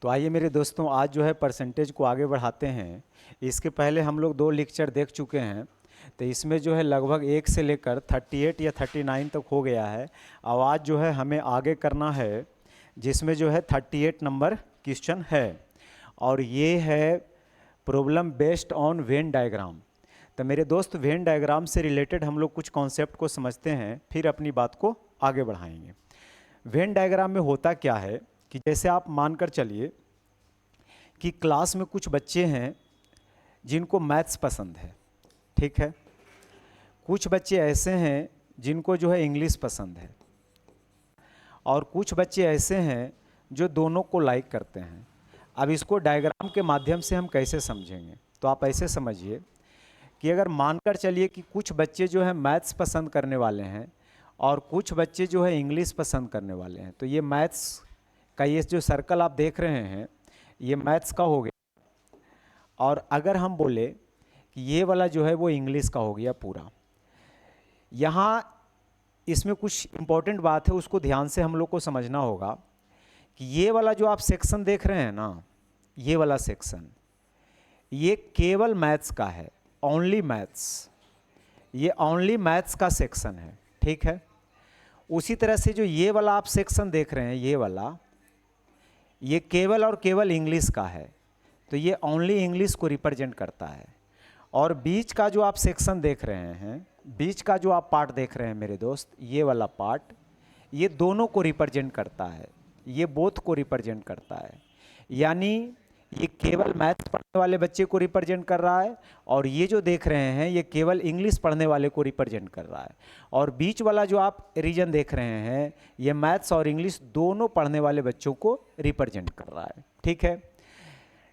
तो आइए मेरे दोस्तों, आज जो है परसेंटेज को आगे बढ़ाते हैं। इसके पहले हम लोग 2 लेक्चर देख चुके हैं, तो इसमें जो है लगभग 1 से लेकर 38 या 39 तक हो गया है। अब आज जो है हमें आगे करना है, जिसमें जो है 38 नंबर क्वेश्चन है, और ये है problem based on Venn diagram. तो मेरे दोस्त, वेन डायग्राम से रिलेटेड हम लोग कुछ कॉन्सेप्ट को समझते हैं, फिर अपनी बात को आगे बढ़ाएंगे। वेन डायग्राम में होता क्या है कि जैसे आप मानकर चलिए कि क्लास में कुछ बच्चे हैं जिनको मैथ्स पसंद है, ठीक है। कुछ बच्चे ऐसे हैं जिनको जो है इंग्लिश पसंद है, और कुछ बच्चे ऐसे हैं जो दोनों को लाइक करते हैं। अब इसको डायग्राम के माध्यम से हम कैसे समझेंगे, तो आप ऐसे समझिए कि अगर मानकर चलिए कि कुछ बच्चे जो है मैथ्स पसंद करने वाले हैं और कुछ बच्चे जो है इंग्लिश पसंद करने वाले हैं, तो ये मैथ्स का ये जो सर्कल आप देख रहे हैं, ये मैथ्स का हो गया। और अगर हम बोले कि ये वाला जो है वो इंग्लिश का हो गया पूरा। यहाँ इसमें कुछ इम्पोर्टेंट बात है, उसको ध्यान से हम लोग को समझना होगा कि ये वाला जो आप सेक्शन देख रहे हैं ना, ये वाला सेक्शन ये केवल मैथ्स का है, ओनली मैथ्स। ये ओनली मैथ्स का सेक्शन है, ठीक है। उसी तरह से जो ये वाला आप सेक्शन देख रहे हैं, ये वाला, ये केवल और केवल इंग्लिश का है, तो ये ओनली इंग्लिश को रिप्रेजेंट करता है। और बीच का जो आप सेक्शन देख रहे हैं, बीच का जो आप पार्ट देख रहे हैं मेरे दोस्त, ये वाला पार्ट, ये दोनों को रिप्रेजेंट करता है, ये बोथ को रिप्रेजेंट करता है। यानी ये केवल मैथ्स पढ़ने वाले बच्चे को रिप्रेजेंट कर रहा है, और ये जो देख रहे हैं ये केवल इंग्लिश पढ़ने वाले को रिप्रेजेंट कर रहा है। और बीच वाला जो आप रीजन देख रहे हैं, ये मैथ्स और इंग्लिश दोनों पढ़ने वाले बच्चों को रिप्रेजेंट कर रहा है, ठीक है।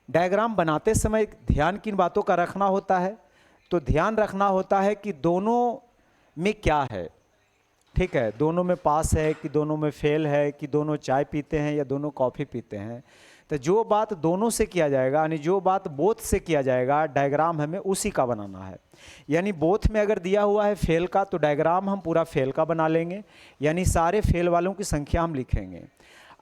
डायग्राम बनाते समय ध्यान किन बातों का रखना होता है, तो ध्यान रखना होता है कि दोनों में क्या है, ठीक है। दोनों में पास है कि दोनों में फेल है, कि दोनों चाय पीते हैं या दोनों कॉफ़ी पीते हैं। तो जो बात दोनों से किया जाएगा, यानी जो बात बोथ से किया जाएगा, डायग्राम हमें उसी का बनाना है। यानी बोथ में अगर दिया हुआ है फेल का, तो डायग्राम हम पूरा फेल का बना लेंगे, यानी सारे फेल वालों की संख्या हम लिखेंगे।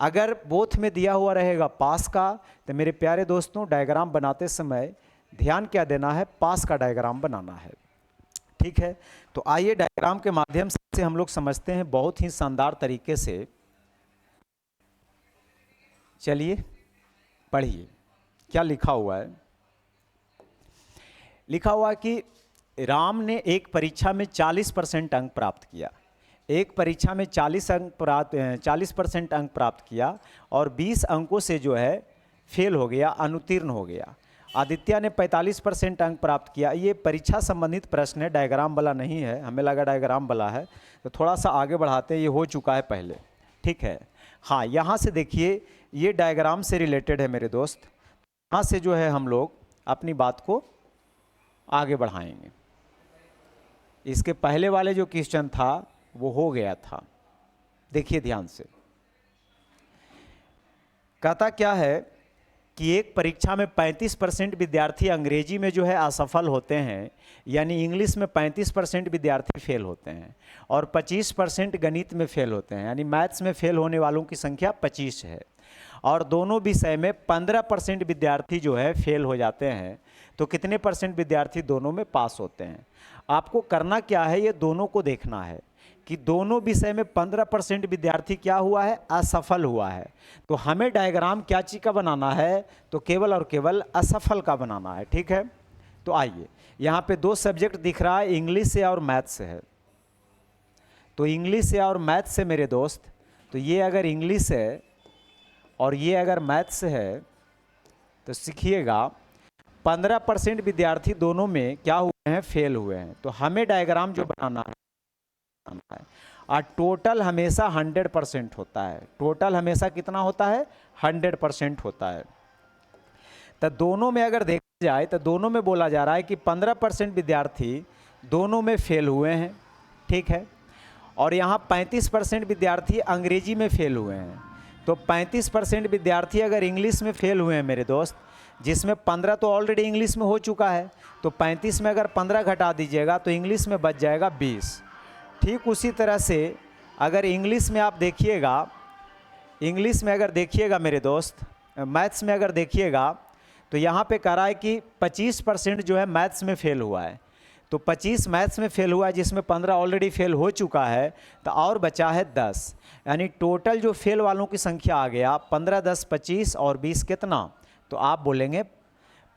अगर बोथ में दिया हुआ रहेगा पास का, तो मेरे प्यारे दोस्तों डायग्राम बनाते समय ध्यान क्या देना है, पास का डायग्राम बनाना है, ठीक है। तो आइए डायग्राम के माध्यम से हम लोग समझते हैं बहुत ही शानदार तरीके से। चलिए पढ़िए क्या लिखा हुआ है। लिखा हुआ है कि राम ने एक परीक्षा में 40% अंक प्राप्त किया। एक परीक्षा में 40% अंक प्राप्त किया और 20 अंकों से जो है फेल हो गया, अनुत्तीर्ण हो गया। आदित्य ने 45% अंक प्राप्त किया। ये परीक्षा संबंधित प्रश्न है, डायग्राम वाला नहीं है, हमें लगा डायग्राम वाला है, तो थोड़ा सा आगे बढ़ाते हैं। ये हो चुका है पहले, ठीक है। हाँ, यहाँ से देखिए, ये डायग्राम से रिलेटेड है मेरे दोस्त। यहाँ से जो है हम लोग अपनी बात को आगे बढ़ाएंगे। इसके पहले वाले जो क्वेश्चन था वो हो गया था, देखिए ध्यान से। कहता क्या है कि एक परीक्षा में 35% विद्यार्थी अंग्रेजी में जो है असफल होते हैं, यानी इंग्लिश में 35% विद्यार्थी फेल होते हैं, और 25% गणित में फेल होते हैं, यानी मैथ्स में फेल होने वालों की संख्या 25 है। और दोनों विषय में 15% विद्यार्थी जो है फेल हो जाते हैं, तो कितने परसेंट विद्यार्थी दोनों में पास होते हैं। आपको करना क्या है, ये दोनों को देखना है कि दोनों विषय में 15% विद्यार्थी क्या हुआ है, असफल हुआ है। तो हमें डायग्राम क्या चीज़ का बनाना है, तो केवल और केवल असफल का बनाना है, ठीक है। तो आइए, यहाँ पे 2 सब्जेक्ट दिख रहा है, इंग्लिश से और मैथ्स से है। तो इंग्लिश से और मैथ्स से मेरे दोस्त, तो ये अगर इंग्लिश है और ये अगर मैथ्स है, तो सीखिएगा 15% विद्यार्थी दोनों में क्या हुए हैं, फेल हुए हैं। तो हमें डायग्राम जो बनाना है, और टोटल हमेशा 100% होता है। टोटल हमेशा कितना होता है, 100% होता है। तो दोनों में अगर देखा जाए, तो दोनों में बोला जा रहा है कि 15% विद्यार्थी दोनों में फेल हुए हैं, ठीक है। और यहाँ 35% विद्यार्थी अंग्रेजी में फेल हुए हैं। तो 35% विद्यार्थी अगर इंग्लिश में फेल हुए हैं मेरे दोस्त, जिसमें 15 तो ऑलरेडी इंग्लिश में हो चुका है, तो 35 में अगर 15 घटा दीजिएगा तो इंग्लिश में बच जाएगा 20। ठीक उसी तरह से अगर इंग्लिश में आप देखिएगा, इंग्लिश में अगर देखिएगा मेरे दोस्त, मैथ्स में अगर देखिएगा तो यहाँ पे कह रहा है कि 25% जो है मैथ्स में फेल हुआ है। तो 25 मैथ्स में फेल हुआ है, जिसमें 15 ऑलरेडी फेल हो चुका है, तो और बचा है 10। यानी टोटल जो फेल वालों की संख्या आ गया 15, 10, 25 और 20 कितना, तो आप बोलेंगे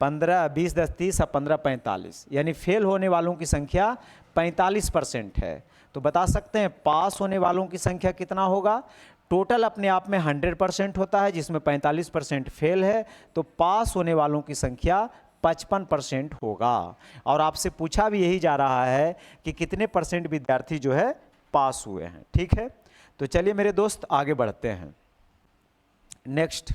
15, 20, 10, 30 और 15, 45। यानी फेल होने वालों की संख्या 45% है। तो बता सकते हैं पास होने वालों की संख्या कितना होगा। टोटल अपने आप में 100% होता है, जिसमें 45% फेल है, तो पास होने वालों की संख्या 55% होगा। और आपसे पूछा भी यही जा रहा है कि कितने परसेंट विद्यार्थी जो है पास हुए हैं। ठीक है, तो चलिए मेरे दोस्त आगे बढ़ते हैं। नेक्स्ट,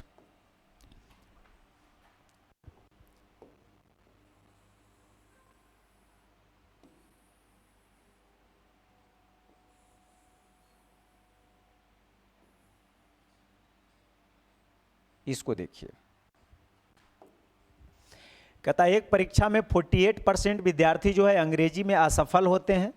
इसको देखिए। कहता है एक परीक्षा में 48% विद्यार्थी जो है अंग्रेजी में असफल होते हैं,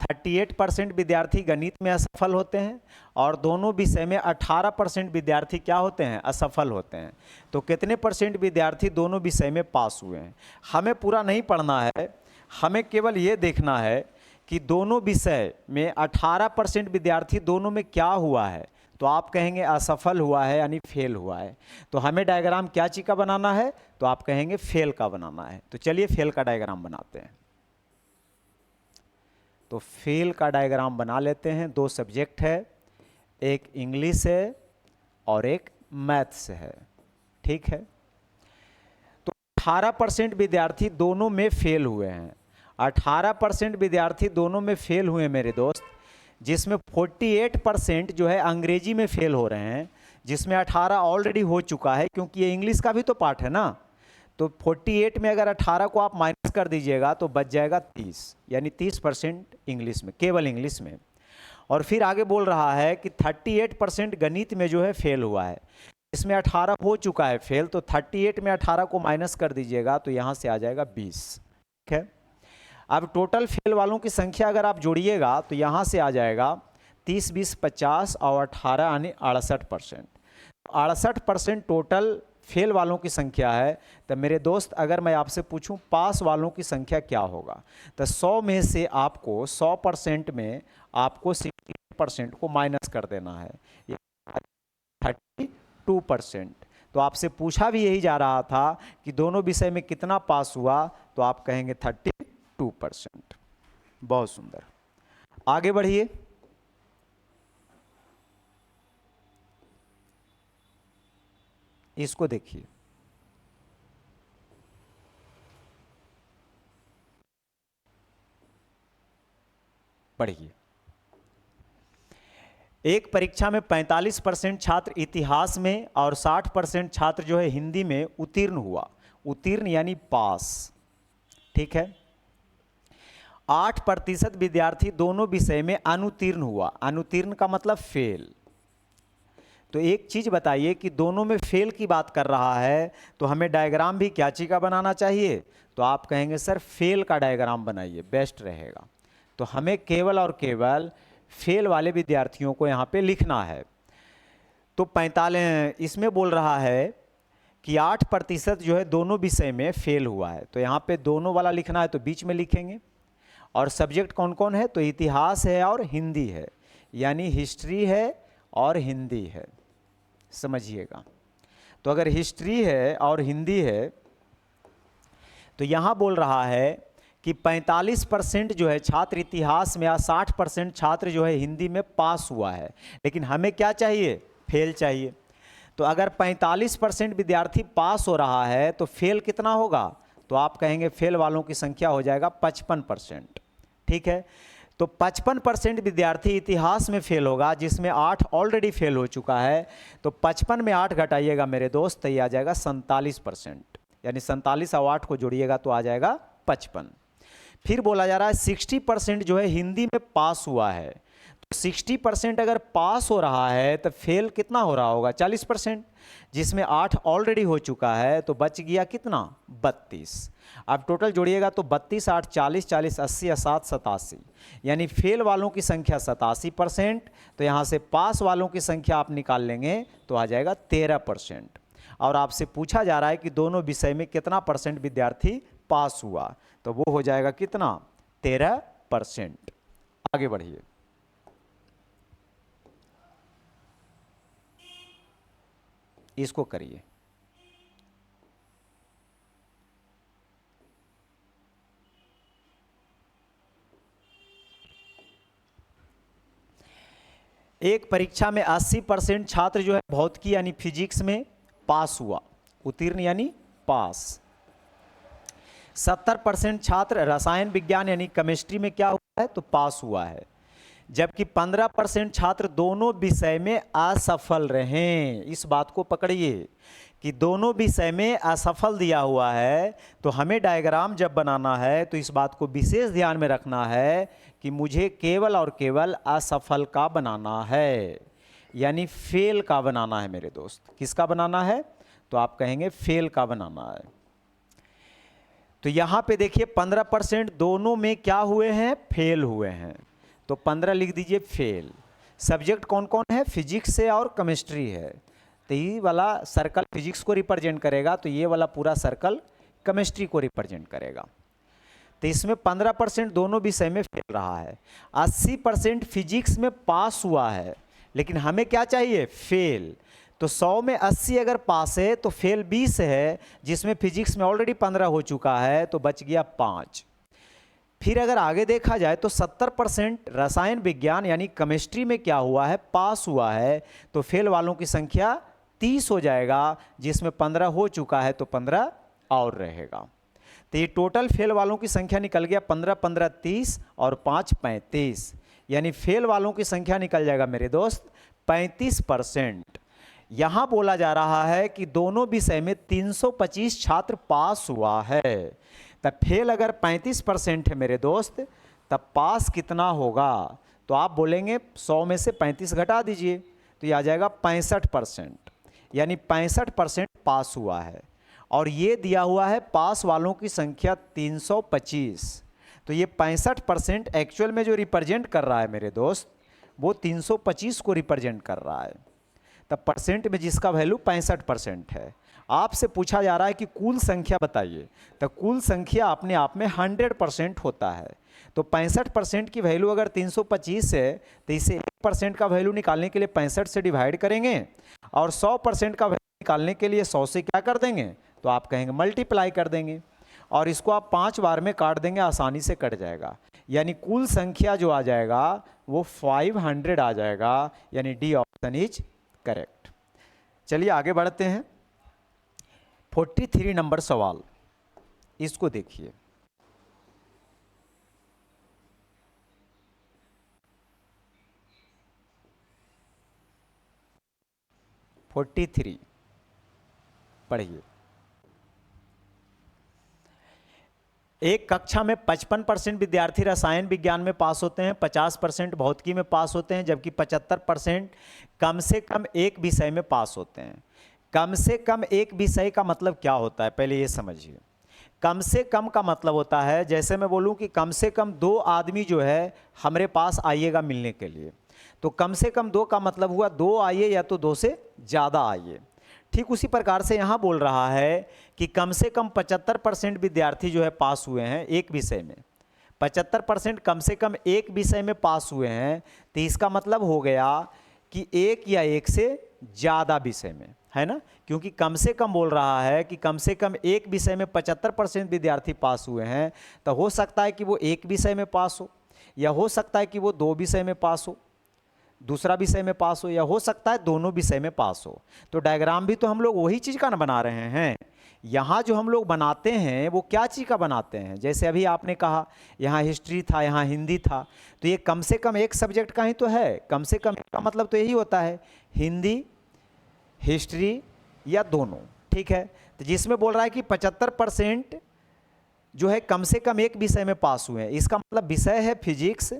38% विद्यार्थी गणित में असफल होते हैं, और दोनों विषय में 18% विद्यार्थी क्या होते हैं, असफल होते हैं। तो कितने परसेंट विद्यार्थी दोनों विषय में पास हुए हैं। हमें पूरा नहीं पढ़ना है, हमें केवल ये देखना है कि दोनों विषय में 18% विद्यार्थी दोनों में क्या हुआ है। तो आप कहेंगे असफल हुआ है, यानी फेल हुआ है। तो हमें डायग्राम क्या चीज़ का बनाना है, तो आप कहेंगे फेल का बनाना है। तो चलिए फेल का डायग्राम बनाते हैं। तो फेल का डायग्राम बना लेते हैं। दो सब्जेक्ट है, एक इंग्लिश है और एक मैथ्स है। ठीक है, तो 18% विद्यार्थी दोनों में फेल हुए हैं। 18% विद्यार्थी दोनों में फेल हुए मेरे दोस्त, जिसमें 48% जो है अंग्रेजी में फेल हो रहे हैं, जिसमें 18 ऑलरेडी हो चुका है, क्योंकि ये इंग्लिश का भी तो पार्ट है ना। तो 48 में अगर 18 को आप माइनस कर दीजिएगा तो बच जाएगा 30, यानी 30% इंग्लिश में, केवल इंग्लिश में। और फिर आगे बोल रहा है कि 38% गणित में जो है फेल हुआ है, इसमें 18 हो चुका है फेल, तो 38 में 18 को माइनस कर दीजिएगा तो यहाँ से आ जाएगा 20। ठीक है, अब टोटल फेल वालों की संख्या अगर आप जोड़िएगा तो यहाँ से आ जाएगा 30, 20, 50 और 18 यानी 68%। 68% टोटल फेल वालों की संख्या है। तो मेरे दोस्त अगर मैं आपसे पूछूं पास वालों की संख्या क्या होगा, तो 100 में से आपको 100% में आपको 60% को माइनस कर देना है, 32%। तो आपसे पूछा भी यही जा रहा था कि दोनों विषय में कितना पास हुआ, तो आप कहेंगे 32%। बहुत सुंदर, आगे बढ़िए। इसको देखिए, पढ़िए। एक परीक्षा में 45% छात्र इतिहास में और 60% छात्र जो है हिंदी में उत्तीर्ण हुआ। उत्तीर्ण यानी पास। ठीक है, 8% विद्यार्थी दोनों विषय में अनुत्तीर्ण हुआ। अनुत्तीर्ण का मतलब फेल। तो एक चीज बताइए कि दोनों में फेल की बात कर रहा है, तो हमें डायग्राम भी क्या चीज का बनाना चाहिए, तो आप कहेंगे सर फेल का डायग्राम बनाइए, बेस्ट रहेगा। तो हमें केवल और केवल फेल वाले विद्यार्थियों को यहाँ पे लिखना है। तो 45 इसमें बोल रहा है कि 8% जो है दोनों विषय में फेल हुआ है, तो यहाँ पे दोनों वाला लिखना है तो बीच में लिखेंगे। और सब्जेक्ट कौन कौन है, तो इतिहास है और हिंदी है, यानी हिस्ट्री है और हिंदी है, समझिएगा। तो अगर हिस्ट्री है और हिंदी है तो यहाँ बोल रहा है कि 45% जो है छात्र इतिहास में या 60% छात्र जो है हिंदी में पास हुआ है, लेकिन हमें क्या चाहिए, फेल चाहिए। तो अगर 45% विद्यार्थी पास हो रहा है तो फेल कितना होगा, तो आप कहेंगे फेल वालों की संख्या हो जाएगा 55%। ठीक है, तो 55% विद्यार्थी इतिहास में फेल होगा, जिसमें 8 ऑलरेडी फेल हो चुका है। तो 55 में 8 घटाइएगा मेरे दोस्त, तो ये आ जाएगा 47%, यानी 47 और 8 को जोड़िएगा तो आ जाएगा 55। फिर बोला जा रहा है 60% जो है हिंदी में पास हुआ है। तो 60% अगर पास हो रहा है तो फेल कितना हो रहा होगा, 40%, जिसमें 8 ऑलरेडी हो चुका है, तो बच गया कितना, 32। अब टोटल जोड़िएगा तो 32, 8, 40, 40, 80, 7, 87, यानी फेल वालों की संख्या 87%। तो यहाँ से पास वालों की संख्या आप निकाल लेंगे तो आ जाएगा 13%। और आपसे पूछा जा रहा है कि दोनों विषय में कितना % विद्यार्थी पास हुआ, तो वो हो जाएगा कितना, 13%। आगे बढ़िए। इसको करिए। एक परीक्षा में 80% छात्र जो है भौतिकी यानी फिजिक्स में पास हुआ, उत्तीर्ण यानी पास। 70% छात्र रसायन विज्ञान यानी केमिस्ट्री में क्या हुआ है, तो पास हुआ है। जबकि 15% छात्र दोनों विषय में असफल रहे। इस बात को पकड़िए कि दोनों विषय में असफल दिया हुआ है, तो हमें डायग्राम जब बनाना है तो इस बात को विशेष ध्यान में रखना है कि मुझे केवल और केवल असफल का बनाना है, यानी फेल का बनाना है मेरे दोस्त। किसका बनाना है, तो आप कहेंगे फेल का बनाना है। तो यहाँ पे देखिए 15% दोनों में क्या हुए हैं, फेल हुए हैं, तो 15 लिख दीजिए फेल। सब्जेक्ट कौन कौन है, फिजिक्स से और केमिस्ट्री है, तो ये वाला सर्कल फिजिक्स को रिप्रेजेंट करेगा, तो ये वाला पूरा सर्कल केमिस्ट्री को रिप्रेजेंट करेगा। तो इसमें 15% दोनों विषय में फेल रहा है। 80% फिजिक्स में पास हुआ है, लेकिन हमें क्या चाहिए, फेल। तो 100 में 80 अगर पास है तो फेल 20 है, जिसमें फिजिक्स में ऑलरेडी 15 हो चुका है, तो बच गया 5। फिर अगर आगे देखा जाए तो 70% रसायन विज्ञान यानी केमिस्ट्री में क्या हुआ है, पास हुआ है, तो फेल वालों की संख्या 30 हो जाएगा, जिसमें 15 हो चुका है, तो 15 और रहेगा। तो ये टोटल फेल वालों की संख्या निकल गया 15 15 30 और 5 35, यानी फेल वालों की संख्या निकल जाएगा मेरे दोस्त 35%। यहाँ बोला जा रहा है कि दोनों विषय में 325 छात्र पास हुआ है, तब फेल अगर 35% है मेरे दोस्त, तब पास कितना होगा, तो आप बोलेंगे 100 में से 35 घटा दीजिए, तो ये आ जाएगा 65%, यानी 65% पास हुआ है। और ये दिया हुआ है पास वालों की संख्या 325, तो ये 65% एक्चुअल में जो रिप्रेजेंट कर रहा है मेरे दोस्त, वो 325 को रिप्रेजेंट कर रहा है। तब परसेंट में जिसका वैल्यू 65% है। आपसे पूछा जा रहा है कि कुल संख्या बताइए, तो कुल संख्या अपने आप में 100% होता है। तो 65% की वैल्यू अगर 325 है, तो इसे 1% का वैल्यू निकालने के लिए 65 से डिवाइड करेंगे, और 100% का वैल्यू निकालने के लिए 100 से क्या कर देंगे, तो आप कहेंगे मल्टीप्लाई कर देंगे, और इसको आप 5 बार में काट देंगे, आसानी से कट जाएगा। यानी कुल संख्या जो आ जाएगा वो 500 आ जाएगा, यानी डी ऑप्शन इज करेक्ट। चलिए आगे बढ़ते हैं। 43 नंबर सवाल, इसको देखिए। पढ़िए। एक कक्षा में 55% विद्यार्थी रसायन विज्ञान में पास होते हैं, 50% भौतिकी में पास होते हैं, जबकि 75% कम से कम एक विषय में पास होते हैं। कम से कम एक विषय का मतलब क्या होता है, पहले ये समझिए। कम से कम का मतलब होता है, जैसे मैं बोलूं कि कम से कम 2 आदमी जो है हमारे पास आइएगा मिलने के लिए, तो कम से कम 2 का मतलब हुआ 2 आइए या तो 2 से ज़्यादा आइए। ठीक उसी प्रकार से यहाँ बोल रहा है कि कम से कम 75% विद्यार्थी जो है पास हुए हैं एक विषय में। 75% कम से कम एक विषय में पास हुए हैं, तो इसका मतलब हो गया कि एक या एक से ज़्यादा विषय में, है ना, क्योंकि कम से कम बोल रहा है कि कम से कम एक विषय में 75% विद्यार्थी पास हुए हैं, तो हो सकता है कि वो एक विषय में पास हो, या हो सकता है कि वो 2 विषय में पास हो, दूसरा विषय में पास हो, या हो सकता है दोनों विषय में पास हो। तो डायग्राम भी तो हम लोग वही चीज़ का ना बना रहे हैं। यहाँ जो हम लोग बनाते हैं वो क्या चीज़ का बनाते हैं, जैसे अभी आपने कहा यहाँ हिस्ट्री था, यहाँ हिंदी था, तो ये कम से कम एक सब्जेक्ट का ही तो है। कम से कम का मतलब तो यही होता है, हिंदी, हिस्ट्री या दोनों, ठीक है। तो जिसमें बोल रहा है कि 75% जो है कम से कम एक विषय में पास हुए हैं, इसका मतलब विषय है फिजिक्स,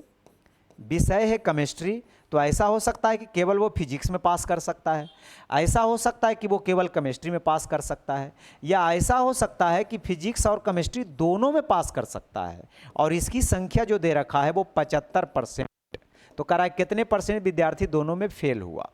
विषय है केमिस्ट्री, तो ऐसा हो सकता है कि केवल वो फिजिक्स में पास कर सकता है, ऐसा हो सकता है कि वो केवल केमिस्ट्री में पास कर सकता है, या ऐसा हो सकता है कि फिजिक्स और केमिस्ट्री दोनों में पास कर सकता है, और इसकी संख्या जो दे रखा है वो 75%। तो कह रहा है कितने % विद्यार्थी दोनों में फेल हुआ।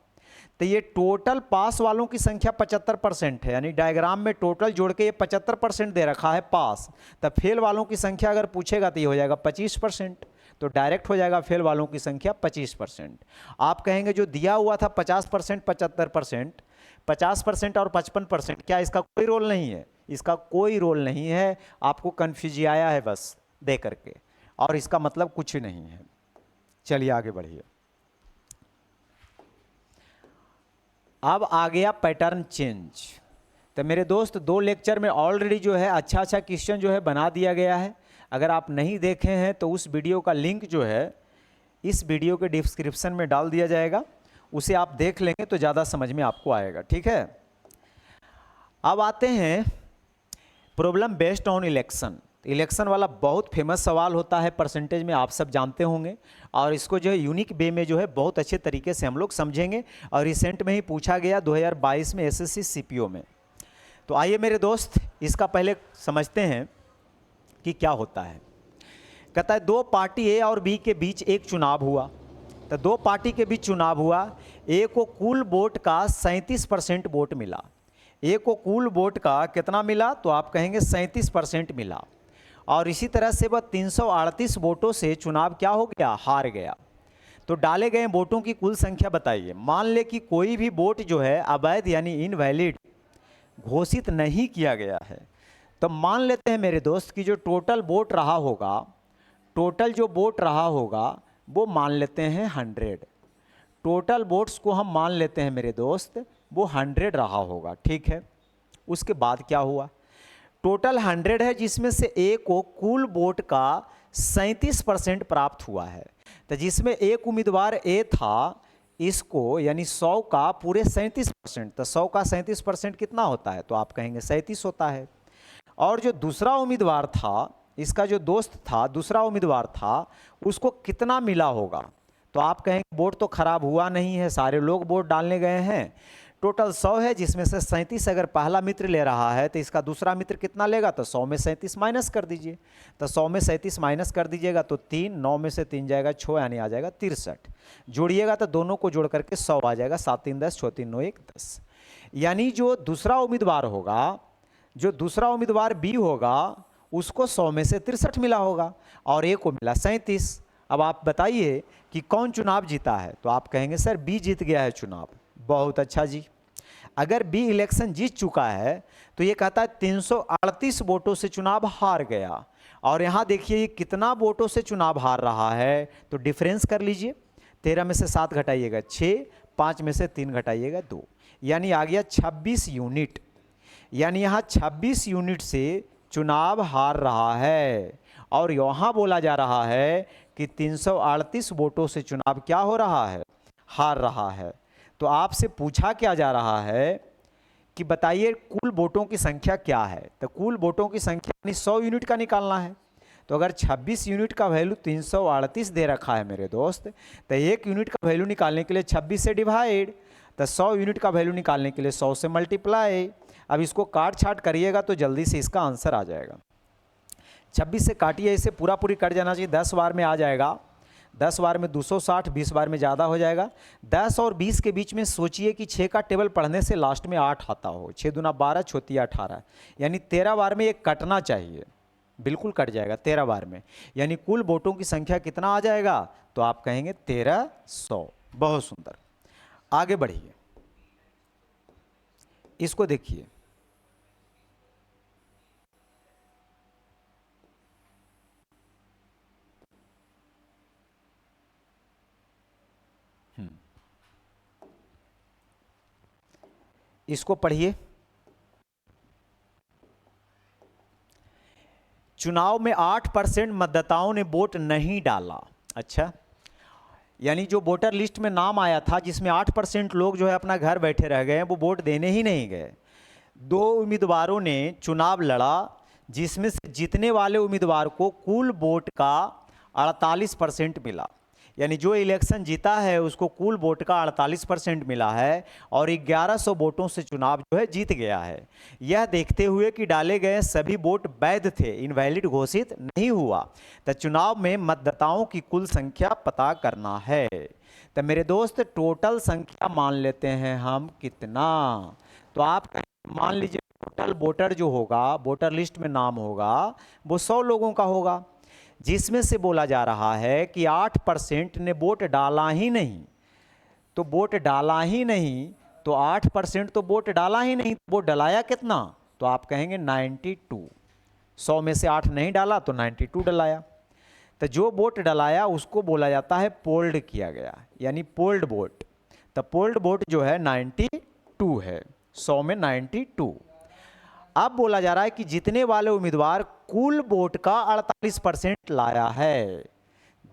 तो ये टोटल पास वालों की संख्या 75% है, यानी डायग्राम में टोटल जोड़ के ये 75% दे रखा है पास। तब फेल वालों की संख्या अगर पूछेगा तो ये हो जाएगा 25%, तो डायरेक्ट हो जाएगा फेल वालों की संख्या 25%। आप कहेंगे जो दिया हुआ था 50%, 75%, 50% और 55%, क्या इसका कोई रोल नहीं है? इसका कोई रोल नहीं है, आपको कन्फ्यूज आया है बस दे करके, और इसका मतलब कुछ नहीं है। चलिए आगे बढ़िए। अब आ गया पैटर्न चेंज। तो मेरे दोस्त 2 लेक्चर में ऑलरेडी जो है अच्छा क्वेश्चन जो है बना दिया गया है। अगर आप नहीं देखे हैं तो उस वीडियो का लिंक जो है इस वीडियो के डिस्क्रिप्शन में डाल दिया जाएगा, उसे आप देख लेंगे तो ज़्यादा समझ में आपको आएगा, ठीक है। अब आते हैं problem based on election. Election वाला बहुत फेमस सवाल होता है, परसेंटेज में आप सब जानते होंगे, और इसको जो है यूनिक वे में जो है बहुत अच्छे तरीके से हम लोग समझेंगे, और रिसेंट में ही पूछा गया 2022 में एसएससी सीपीओ में। तो आइए मेरे दोस्त इसका पहले समझते हैं कि क्या होता है। कहता है 2 पार्टी ए और बी के बीच एक चुनाव हुआ। तो 2 पार्टी के बीच चुनाव हुआ, ए को कुल वोट का 37% वोट मिला। ए को कुल वोट का कितना मिला? तो आप कहेंगे 37% मिला, और इसी तरह से वह 338 वोटों से चुनाव क्या हो गया? हार गया। तो डाले गए वोटों की कुल संख्या बताइए। मान ले कि कोई भी वोट जो है अवैध यानी इनवैलिड घोषित नहीं किया गया है, तो मान लेते हैं मेरे दोस्त कि जो टोटल वोट रहा होगा, टोटल जो वोट रहा होगा वो मान लेते हैं 100। टोटल वोट्स को हम मान लेते हैं मेरे दोस्त वो 100 रहा होगा, ठीक है। उसके बाद क्या हुआ? टोटल 100 है, जिसमें से ए को कुल वोट का 37% प्राप्त हुआ है। तो जिसमें एक उम्मीदवार ए था, इसको यानी 100 का पूरे 37%, तो 100 का 37% कितना होता है? तो आप कहेंगे 37 होता है। और जो दूसरा उम्मीदवार था, इसका जो दोस्त था, दूसरा उम्मीदवार था, उसको कितना मिला होगा? तो आप कहेंगे वोट तो खराब हुआ नहीं है, सारे लोग वोट डालने गए हैं। टोटल 100 है, जिसमें से 37 अगर पहला मित्र ले रहा है तो इसका दूसरा मित्र कितना लेगा? तो 100 में 37 माइनस कर दीजिए। तो 100 में 37 माइनस कर दीजिएगा तो 3, 9 में से 3 जाएगा 6, यानी आ जाएगा 63। जोड़िएगा तो दोनों को जोड़ करके 100 आ जाएगा। 7 3 10, 6 3 9 1 10। यानी जो दूसरा उम्मीदवार होगा, जो दूसरा उम्मीदवार बी होगा, उसको 100 में से 63 मिला होगा और ए को मिला 37। अब आप बताइए कि कौन चुनाव जीता है? तो आप कहेंगे सर बी जीत गया है चुनाव। बहुत अच्छा जी। अगर बी इलेक्शन जीत चुका है तो ये कहता है 338 वोटों से चुनाव हार गया। और यहाँ देखिए ये कितना वोटों से चुनाव हार रहा है, तो डिफरेंस कर लीजिए। 13 में से 7 घटाइएगा 6, 5 में से 3 घटाइएगा 2, यानी आ गया 26 यूनिट। यानी यहाँ 26 यूनिट से चुनाव हार रहा है। और यहाँ बोला जा रहा है कि 338 वोटों से चुनाव क्या हो रहा है? हार रहा है। तो आपसे पूछा क्या जा रहा है कि बताइए कुल वोटों की संख्या क्या है? तो कुल वोटों की संख्या यानी 100 यूनिट का निकालना है। तो अगर 26 यूनिट का वैल्यू 338 दे रखा है मेरे दोस्त, तो 1 यूनिट का वैल्यू निकालने के लिए 26 से डिवाइड, तो 100 यूनिट का वैल्यू निकालने के लिए 100 से मल्टीप्लाई। अब इसको काट छाट करिएगा तो जल्दी से इसका आंसर आ जाएगा। 26 से काटिए, इसे पूरा पूरी कट जाना चाहिए, 10 बार में आ जाएगा। 10 बार में 260, 20 बार में ज़्यादा हो जाएगा। 10 और 20 के बीच में सोचिए कि 6 का टेबल पढ़ने से लास्ट में 8 आता हो। 6 दूना 12, 6 तिया 18, यानी 13 बार में ये कटना चाहिए। बिल्कुल कट जाएगा 13 बार में, यानी कुल वोटों की संख्या कितना आ जाएगा? तो आप कहेंगे 1300। बहुत सुंदर। आगे बढ़िए, इसको देखिए। इसको पढ़िए। चुनाव में 8% मतदाताओं ने वोट नहीं डाला। अच्छा, यानी जो वोटर लिस्ट में नाम आया था जिसमें 8% लोग जो है अपना घर बैठे रह गए, वो वोट देने ही नहीं गए। 2 उम्मीदवारों ने चुनाव लड़ा, जिसमें से जीतने वाले उम्मीदवार को कुल वोट का 48% मिला। यानी जो इलेक्शन जीता है उसको कुल वोट का 48% मिला है और 1100 वोटों से चुनाव जो है जीत गया है। यह देखते हुए कि डाले गए सभी वोट वैध थे, इनवैलिड घोषित नहीं हुआ, तो चुनाव में मतदाताओं की कुल संख्या पता करना है। तो मेरे दोस्त टोटल संख्या मान लेते हैं हम कितना, तो आप मान लीजिए टोटल वोटर जो होगा, वोटर लिस्ट में नाम होगा, वो 100 लोगों का होगा, जिसमें से बोला जा रहा है कि 8% ने वोट डाला ही नहीं। तो वोट डाला ही नहीं, तो 8% तो वोट डाला ही नहीं, वोट डलाया कितना, तो आप कहेंगे 92। 100 में से 8 नहीं डाला तो 92 डलाया। तो जो वोट डलाया उसको बोला जाता है पोल्ड किया गया, यानी पोल्ड वोट। तो पोल्ड वोट जो है 92 है, 100 में 92। अब बोला जा रहा है कि जीतने वाले उम्मीदवार कुल वोट का 48% लाया है।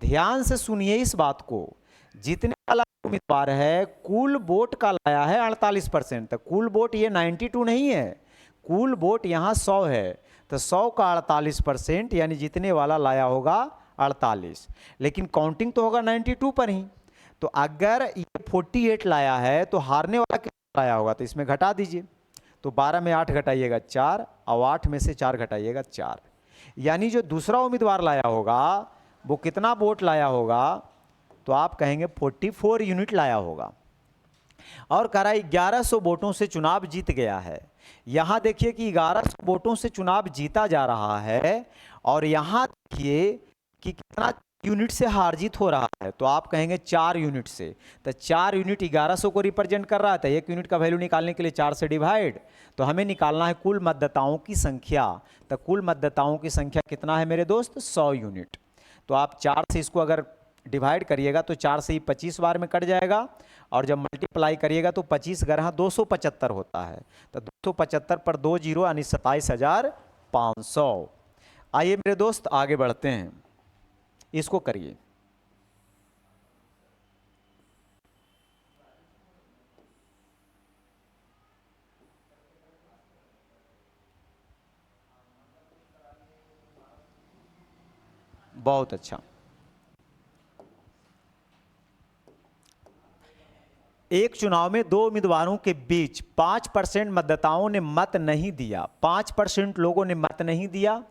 ध्यान से सुनिए इस बात को, जीतने वाला उम्मीदवार है कुल वोट का लाया है 48%। तो कुल वोट ये 92 नहीं है, कुल वोट यहाँ 100 है, तो 100 का 48% यानी जीतने वाला लाया होगा 48, लेकिन काउंटिंग तो होगा 92 पर ही। तो अगर ये 48 लाया है तो हारने वाला कितना लाया होगा, तो इसमें घटा दीजिए। तो 12 में 8 घटाइएगा 4, और 8 में से 4 घटाइएगा 4, यानी जो दूसरा उम्मीदवार लाया होगा वो कितना वोट लाया होगा, तो आप कहेंगे 44 यूनिट लाया होगा। और कह रहा है 1100 वोटों से चुनाव जीत गया है। यहां देखिए कि 1100 वोटों से चुनाव जीता जा रहा है, और यहां देखिए कि कितना यूनिट से हार जीत हो रहा है, तो आप कहेंगे 4 यूनिट से। तो 4 यूनिट 1100 को रिप्रेजेंट कर रहा था, 1 यूनिट का वैल्यू निकालने के लिए 4 से डिवाइड, तो हमें निकालना है कुल मतदाताओं की संख्या। तो कुल मतदाताओं की संख्या कितना है मेरे दोस्त, 100 यूनिट। तो आप 4 से इसको अगर डिवाइड करिएगा तो 4 से ही 25 बार में कट जाएगा, और जब मल्टीप्लाई करिएगा तो 25 गरहा 275 होता है। तो 275 पर 2 जीरो यानी 27,500। आइए मेरे दोस्त आगे बढ़ते हैं, इसको करिए। बहुत अच्छा। एक चुनाव में दो उम्मीदवारों के बीच 5% मतदाताओं ने मत नहीं दिया, 5% लोगों ने मत नहीं दिया,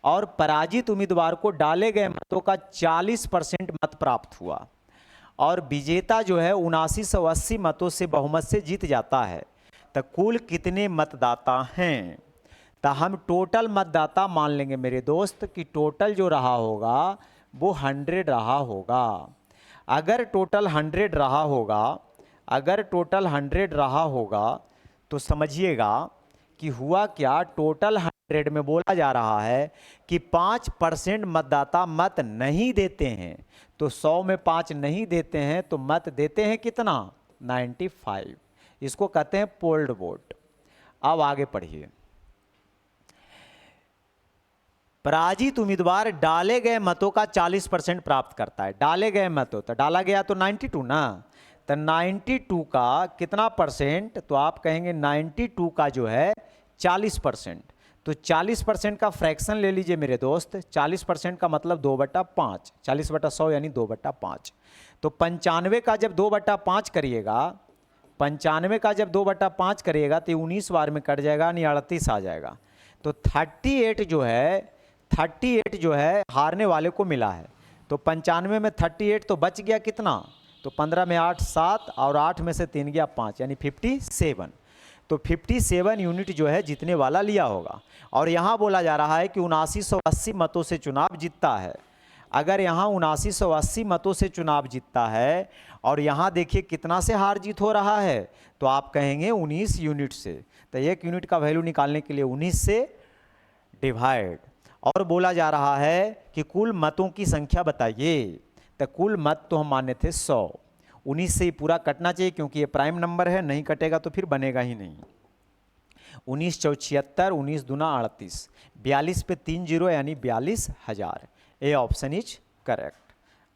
और पराजित उम्मीदवार को डाले गए मतों का 40% मत प्राप्त हुआ, और विजेता जो है 7980 मतों से बहुमत से जीत जाता है। तो कुल कितने मतदाता हैं, तो हम टोटल मतदाता मान लेंगे मेरे दोस्त कि टोटल जो रहा होगा वो 100 रहा होगा। अगर टोटल 100 रहा होगा, अगर टोटल 100 रहा होगा, तो समझिएगा कि हुआ क्या, टोटल 100 में बोला जा रहा है कि 5% मतदाता मत नहीं देते हैं। तो 100 में 5 नहीं देते हैं तो मत देते हैं कितना, 95। इसको कहते हैं पोल्ड वोट। अब आगे पढ़िए। पराजित उम्मीदवार डाले गए मतों का 40% प्राप्त करता है। डाले गए मतों, तो डाला गया तो 92 ना, तो 92 का कितना परसेंट, तो आप कहेंगे 92 का जो है 40%। तो 40% का फ्रैक्शन ले लीजिए मेरे दोस्त, 40% का मतलब 2/5, 40/100 यानी 2/5। तो 95 का जब 2/5 करिएगा, 95 का जब 2/5 करिएगा तो 19 बार में कट जाएगा, यानी 38 आ जाएगा। तो 38 जो है हारने वाले को मिला है। तो 95 में 38 तो बच गया कितना, तो 15 में 8 7, और 8 में से 3 गया 5, यानी 57। तो 57 यूनिट जो है जीतने वाला लिया होगा। और यहाँ बोला जा रहा है कि 7980 मतों से चुनाव जीतता है। अगर यहाँ 7980 मतों से चुनाव जीतता है, और यहाँ देखिए कितना से हार जीत हो रहा है, तो आप कहेंगे 19 यूनिट से। तो 1 यूनिट का वैल्यू निकालने के लिए 19 से डिवाइड, और बोला जा रहा है कि कुल मतों की संख्या बताइए। तो कुल मत तो हम माने थे 100, 19 से ही पूरा कटना चाहिए क्योंकि ये प्राइम नंबर है, नहीं कटेगा तो फिर बनेगा ही नहीं। 19 चौ 76, 19 दूना 38, 42 पे 3 जीरो यानी 42,000। A option is correct.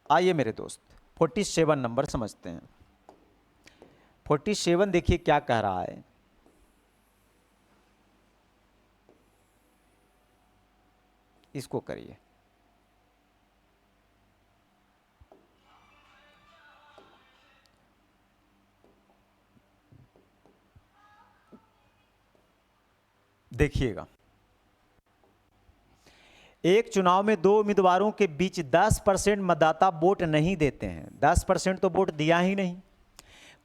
आइए मेरे दोस्त 47 नंबर समझते हैं। 47 देखिए क्या कह रहा है, इसको करिए। देखिएगा, एक चुनाव में दो उम्मीदवारों के बीच 10% मतदाता वोट नहीं देते हैं, 10% तो वोट दिया ही नहीं,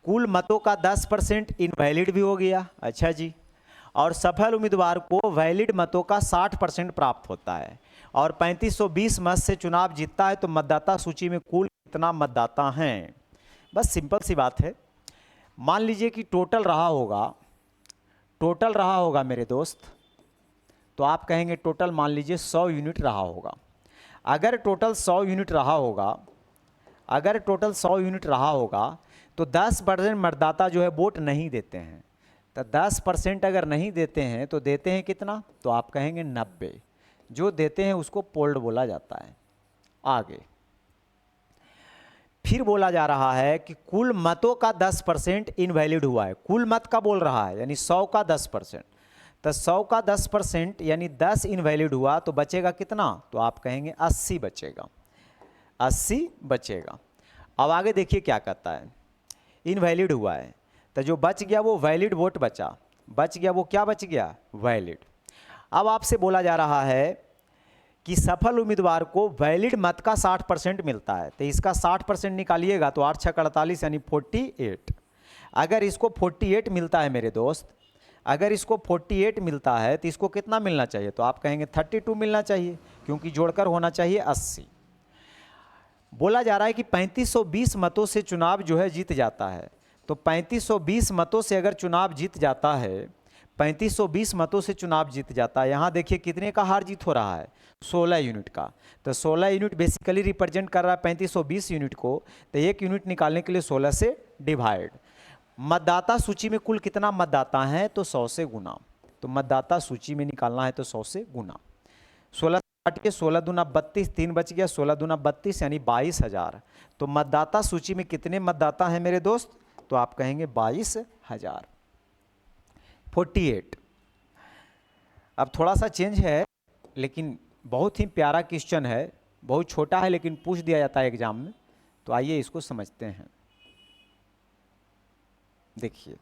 कुल मतों का 10% इनवैलिड भी हो गया। अच्छा जी, और सफल उम्मीदवार को वैलिड मतों का 60% प्राप्त होता है और 3520 मत से चुनाव जीतता है, तो मतदाता सूची में कुल कितना मतदाता हैं? बस सिंपल सी बात है। मान लीजिए कि टोटल रहा होगा मेरे दोस्त, तो आप कहेंगे टोटल मान लीजिए 100 यूनिट रहा होगा। अगर टोटल 100 यूनिट रहा होगा तो 10% मतदाता जो है वोट नहीं देते हैं। तो 10% अगर नहीं देते हैं तो देते हैं कितना? तो आप कहेंगे 90। जो देते हैं उसको पोल्ड बोला जाता है। आगे फिर बोला जा रहा है कि कुल मतों का 10% इनवैलिड हुआ है। कुल मत का बोल रहा है, यानी 100 का 10%। तो 100 का 10% यानी 10 इनवैलिड हुआ, तो बचेगा कितना? तो आप कहेंगे 80 बचेगा, 80 बचेगा। अब आगे देखिए क्या कहता है। इनवैलिड हुआ है तो जो बच गया वो वैलिड वोट बचा, बच गया वो क्या बच गया? वैलिड। अब आपसे बोला जा रहा है कि सफल उम्मीदवार को वैलिड मत का 60% मिलता है, तो इसका 60% निकालिएगा तो 8 6 48 यानी 48। अगर इसको 48 मिलता है मेरे दोस्त, अगर इसको 48 मिलता है तो इसको कितना मिलना चाहिए? तो आप कहेंगे 32 मिलना चाहिए, क्योंकि जोड़कर होना चाहिए 80। बोला जा रहा है कि 3520 मतों से चुनाव जो है जीत जाता है। तो 3520 मतों से अगर चुनाव जीत जाता है, 3520 मतों से चुनाव जीत जाता है, यहाँ देखिए कितने का हार जीत हो रहा है? 16 यूनिट का। तो 16 यूनिट बेसिकली रिप्रेजेंट कर रहा है 3520 यूनिट को। तो 1 यूनिट निकालने के लिए 16 से डिवाइड। मतदाता सूची में कुल कितना मतदाता है? तो 100 से गुना। तो मतदाता सूची में निकालना है तो 100 से गुना। 16 काट के 16 दूना 32, 3 बच गया, 16 दूना 32 यानी 22,000। तो मतदाता सूची में कितने मतदाता हैं मेरे दोस्त? तो आप कहेंगे 22,000। 48। अब थोड़ा सा चेंज है, लेकिन बहुत ही प्यारा क्वेश्चन है, बहुत छोटा है लेकिन पूछ दिया जाता है एग्जाम में। तो आइए इसको समझते हैं। देखिए,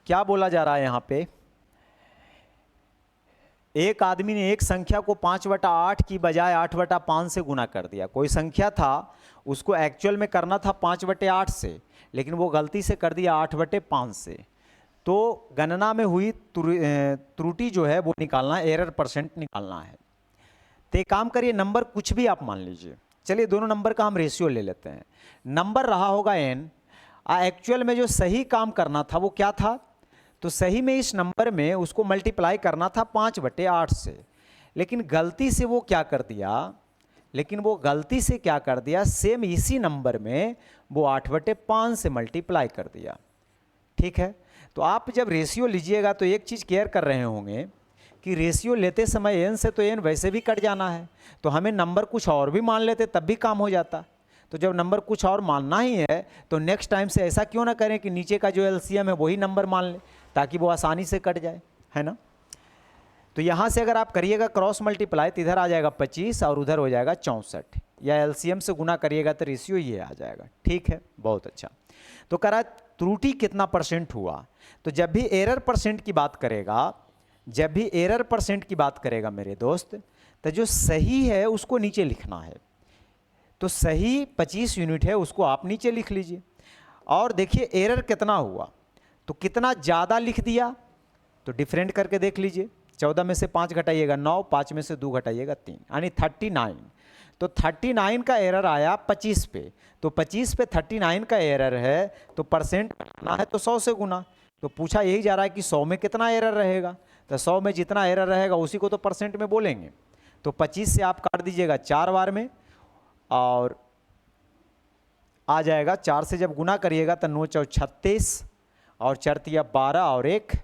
क्या बोला जा रहा है यहाँ पे? एक आदमी ने एक संख्या को 5/8 की बजाय 8/5 से गुना कर दिया। कोई संख्या था, उसको एक्चुअल में करना था 5/8 से, लेकिन वो गलती से कर दिया 8/5 से। तो गणना में हुई त्रुटि जो है वो निकालना है, एरर % निकालना है। तो एक काम करिए, नंबर कुछ भी आप मान लीजिए। चलिए दोनों नंबर का हम रेशियो ले लेते हैं। नंबर रहा होगा n, एक्चुअल में जो सही काम करना था वो क्या था? तो सही में इस नंबर में उसको मल्टीप्लाई करना था 5/8 से, लेकिन गलती से वो क्या कर दिया? सेम इसी नंबर में वो 8/5 से मल्टीप्लाई कर दिया। ठीक है, तो आप जब रेशियो लीजिएगा तो एक चीज़ केयर कर रहे होंगे कि रेशियो लेते समय n से तो n वैसे भी कट जाना है, तो हमें नंबर कुछ और भी मान लेते तब भी काम हो जाता। तो जब नंबर कुछ और मानना ही है तो नेक्स्ट टाइम से ऐसा क्यों ना करें कि नीचे का जो एलसीएम है वही नंबर मान लें, ताकि वो आसानी से कट जाए, है ना। तो यहाँ से अगर आप करिएगा क्रॉस मल्टीप्लाई तो इधर आ जाएगा 25 और उधर हो जाएगा 64, या एलसीएम से गुना करिएगा तो रेशियो ये आ जाएगा। ठीक है, बहुत अच्छा। तो करा त्रुटि कितना % हुआ? तो जब भी एरर % की बात करेगा मेरे दोस्त, तो जो सही है उसको नीचे लिखना है। तो सही 25 यूनिट है, उसको आप नीचे लिख लीजिए। और देखिए एरर कितना हुआ, तो कितना ज़्यादा लिख दिया तो डिफरेंट करके देख लीजिए। 14 में से 5 घटाइएगा 9, 5 में से 2 घटाइएगा 3, यानी 39। तो 39 का एरर आया 25 पे, तो 25 पे 39 का एरर है, तो % करना है तो 100 से गुना। तो पूछा यही जा रहा है कि 100 में कितना एरर रहेगा? तो 100 में जितना एरर रहेगा उसी को तो % में बोलेंगे। तो 25 से आप काट दीजिएगा 4 बार में, और आ जाएगा 4 से जब गुना करिएगा तो 9 × 36 और 4 × 12 और 1